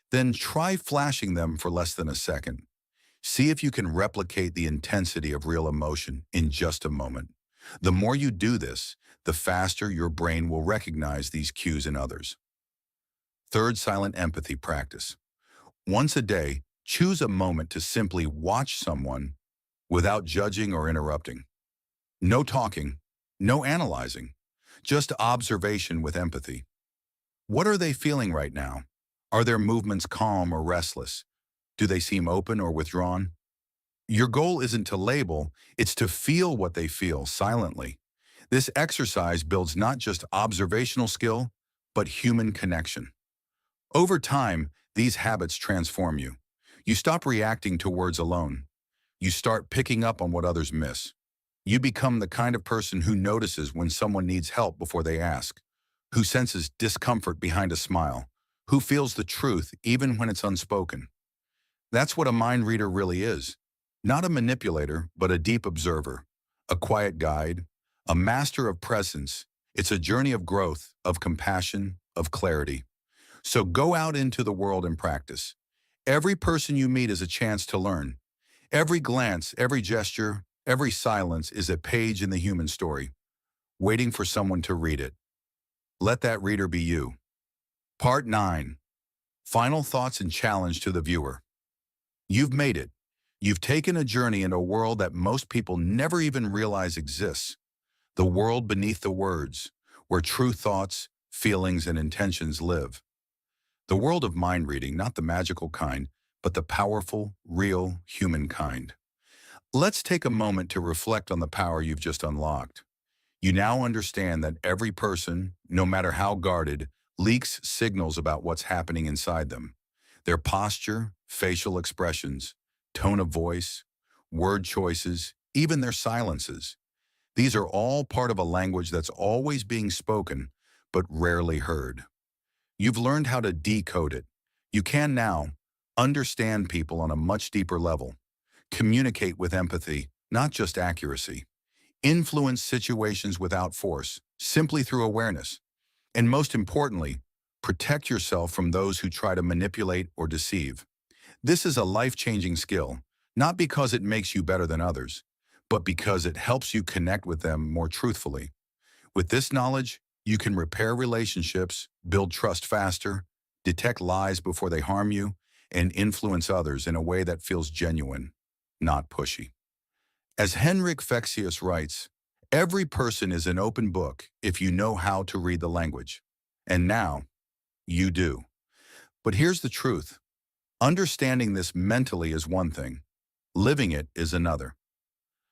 Then try flashing them for less than a second. See if you can replicate the intensity of real emotion in just a moment. The more you do this, the faster your brain will recognize these cues in others. Third, silent empathy practice. Once a day, choose a moment to simply watch someone without judging or interrupting. No talking, no analyzing, just observation with empathy. What are they feeling right now? Are their movements calm or restless? Do they seem open or withdrawn? Your goal isn't to label, it's to feel what they feel silently. This exercise builds not just observational skill, but human connection. Over time, these habits transform you. You stop reacting to words alone. You start picking up on what others miss. You become the kind of person who notices when someone needs help before they ask, who senses discomfort behind a smile, who feels the truth even when it's unspoken. That's what a mind reader really is. Not a manipulator, but a deep observer, a quiet guide, a master of presence. It's a journey of growth, of compassion, of clarity. So go out into the world and practice. Every person you meet is a chance to learn. Every glance, every gesture, every silence is a page in the human story, waiting for someone to read it. Let that reader be you. Part 9. Final thoughts and challenge to the viewer. You've made it. You've taken a journey in a world that most people never even realize exists. The world beneath the words, where true thoughts, feelings, and intentions live. The world of mind reading, not the magical kind, but the powerful, real, human kind. Let's take a moment to reflect on the power you've just unlocked. You now understand that every person, no matter how guarded, leaks signals about what's happening inside them. Their posture, facial expressions, tone of voice, word choices, even their silences. These are all part of a language that's always being spoken, but rarely heard. You've learned how to decode it. You can now understand people on a much deeper level, communicate with empathy, not just accuracy, influence situations without force, simply through awareness, and most importantly, protect yourself from those who try to manipulate or deceive. This is a life-changing skill, not because it makes you better than others, but because it helps you connect with them more truthfully. With this knowledge, you can repair relationships, build trust faster, detect lies before they harm you, and influence others in a way that feels genuine, not pushy. As Henrik Fexeus writes, every person is an open book if you know how to read the language. And now, you do. But here's the truth. Understanding this mentally is one thing. Living it is another.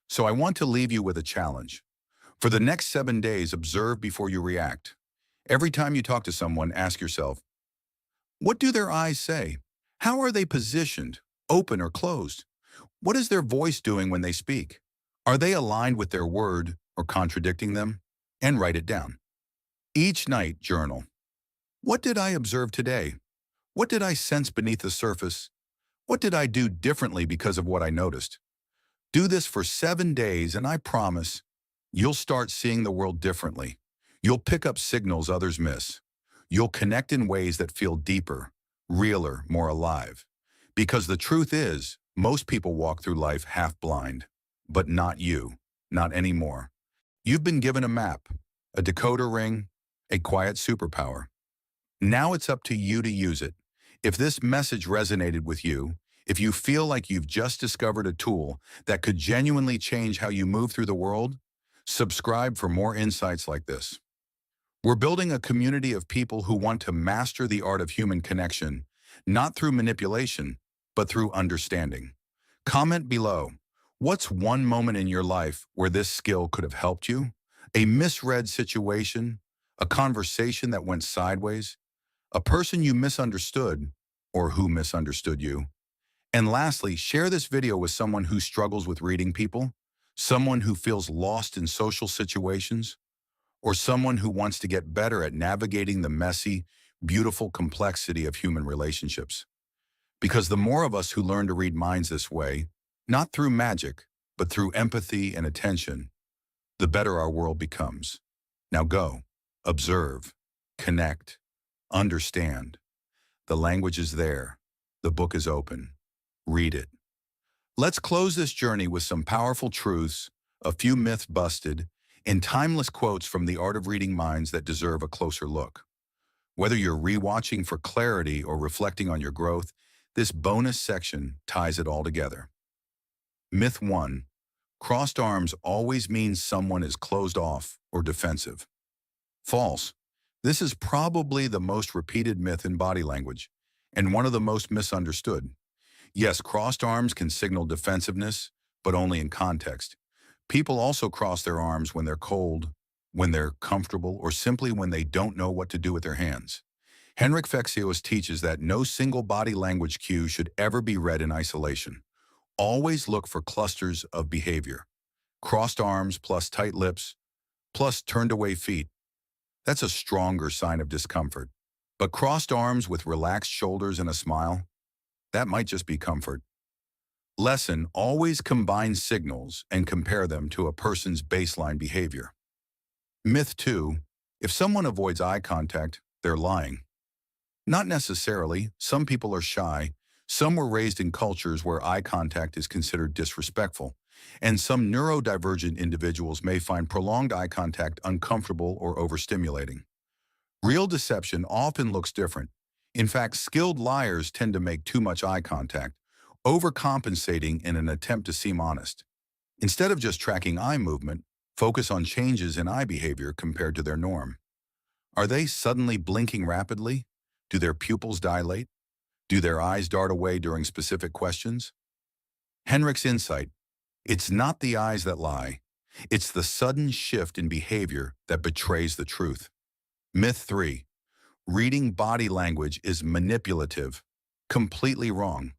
So I want to leave you with a challenge. For the next 7 days, observe before you react. Every time you talk to someone, ask yourself, what do their eyes say? How are they positioned, open or closed? What is their voice doing when they speak? Are they aligned with their word or contradicting them? And write it down. Each night, journal. What did I observe today? What did I sense beneath the surface? What did I do differently because of what I noticed? Do this for 7 days and I promise you'll start seeing the world differently. You'll pick up signals others miss. You'll connect in ways that feel deeper, realer, more alive. Because the truth is, most people walk through life half blind. But not you, not anymore. You've been given a map, a decoder ring, a quiet superpower. Now it's up to you to use it. If this message resonated with you, if you feel like you've just discovered a tool that could genuinely change how you move through the world, subscribe for more insights like this. We're building a community of people who want to master the art of human connection, not through manipulation, but through understanding. Comment below. What's one moment in your life where this skill could have helped you? A misread situation, a conversation that went sideways, a person you misunderstood, or who misunderstood you. And lastly, share this video with someone who struggles with reading people, someone who feels lost in social situations, or someone who wants to get better at navigating the messy, beautiful complexity of human relationships. Because the more of us who learn to read minds this way, not through magic, but through empathy and attention, the better our world becomes. Now go, observe, connect, understand. The language is there. The book is open. Read it. Let's close this journey with some powerful truths, a few myths busted, and timeless quotes from the art of reading minds that deserve a closer look. Whether you're rewatching for clarity or reflecting on your growth, this bonus section ties it all together. Myth 1. Crossed arms always means someone is closed off or defensive. False. This is probably the most repeated myth in body language, and one of the most misunderstood. Yes, crossed arms can signal defensiveness, but only in context. People also cross their arms when they're cold, when they're comfortable, or simply when they don't know what to do with their hands. Henrik Fexeus teaches that no single body language cue should ever be read in isolation. Always look for clusters of behavior. Crossed arms plus tight lips plus turned away feet. That's a stronger sign of discomfort. But crossed arms with relaxed shoulders and a smile, that might just be comfort. Lesson: always combine signals and compare them to a person's baseline behavior. Myth 2. If someone avoids eye contact, they're lying. Not necessarily. Some people are shy. Some were raised in cultures where eye contact is considered disrespectful. And some neurodivergent individuals may find prolonged eye contact uncomfortable or overstimulating. Real deception often looks different. In fact, skilled liars tend to make too much eye contact, overcompensating in an attempt to seem honest. Instead of just tracking eye movement, focus on changes in eye behavior compared to their norm. Are they suddenly blinking rapidly? Do their pupils dilate? Do their eyes dart away during specific questions? Henrik's insight: it's not the eyes that lie. It's the sudden shift in behavior that betrays the truth. Myth 3. Reading body language is manipulative. Completely wrong.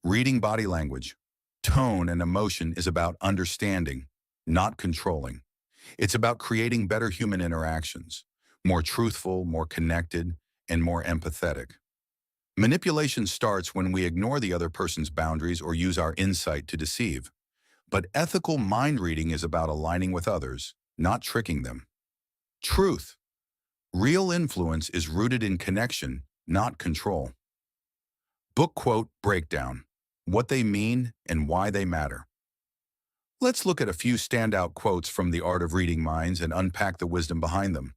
Reading body language, tone, and emotion is about understanding, not controlling. It's about creating better human interactions, more truthful, more connected, and more empathetic. Manipulation starts when we ignore the other person's boundaries or use our insight to deceive. But ethical mind reading is about aligning with others, not tricking them. Truth. Real influence is rooted in connection, not control. Book quote breakdown: what they mean and why they matter. Let's look at a few standout quotes from The Art of Reading Minds and unpack the wisdom behind them.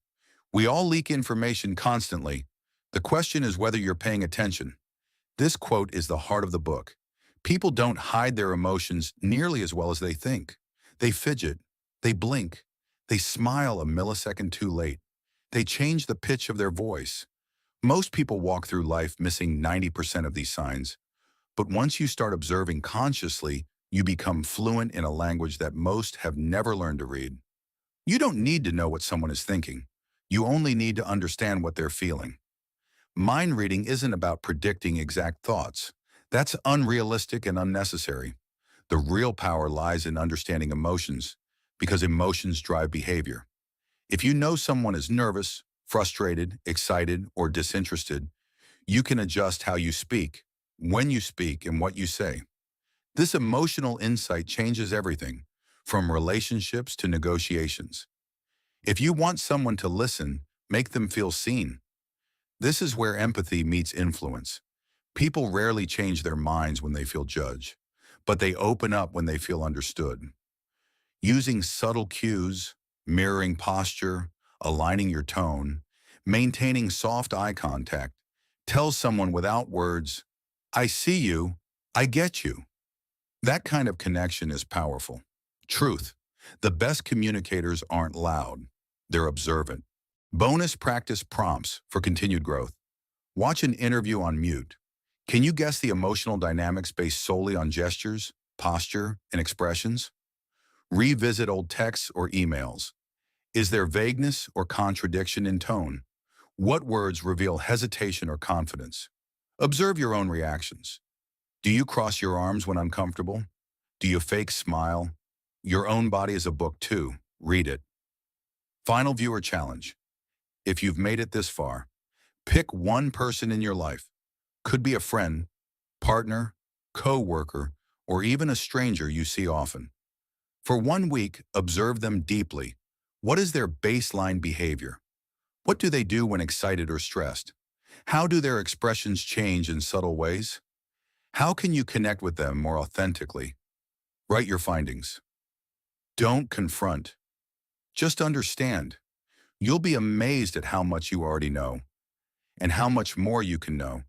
We all leak information constantly. The question is whether you're paying attention. This quote is the heart of the book. People don't hide their emotions nearly as well as they think. They fidget, they blink, they smile a millisecond too late. They change the pitch of their voice. Most people walk through life missing 90% of these signs. But once you start observing consciously, you become fluent in a language that most have never learned to read. You don't need to know what someone is thinking. You only need to understand what they're feeling. Mind reading isn't about predicting exact thoughts. That's unrealistic and unnecessary. The real power lies in understanding emotions, because emotions drive behavior. If you know someone is nervous, frustrated, excited, or disinterested, you can adjust how you speak, when you speak, and what you say. This emotional insight changes everything, from relationships to negotiations. If you want someone to listen, make them feel seen. This is where empathy meets influence. People rarely change their minds when they feel judged, but they open up when they feel understood. Using subtle cues, mirroring posture, aligning your tone, maintaining soft eye contact, tells someone without words, "I see you, I get you." That kind of connection is powerful. Truth. The best communicators aren't loud. They're observant. Bonus practice prompts for continued growth. Watch an interview on mute. Can you guess the emotional dynamics based solely on gestures, posture, and expressions? Revisit old texts or emails. Is there vagueness or contradiction in tone? What words reveal hesitation or confidence? Observe your own reactions. Do you cross your arms when uncomfortable? Do you fake smile? Your own body is a book too. Read it. Final viewer challenge. If you've made it this far, pick one person in your life. Could be a friend, partner, co-worker, or even a stranger you see often. For 1 week, observe them deeply. What is their baseline behavior? What do they do when excited or stressed? How do their expressions change in subtle ways? How can you connect with them more authentically? Write your findings. Don't confront. Just understand. You'll be amazed at how much you already know and how much more you can know.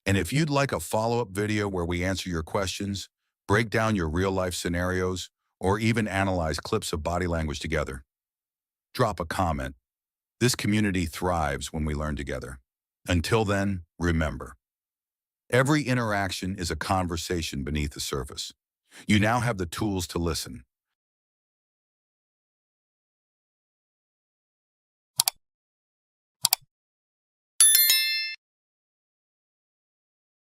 And if you'd like a follow-up video where we answer your questions, break down your real-life scenarios, or even analyze clips of body language together, drop a comment. This community thrives when we learn together. Until then, remember, every interaction is a conversation beneath the surface. You now have the tools to listen,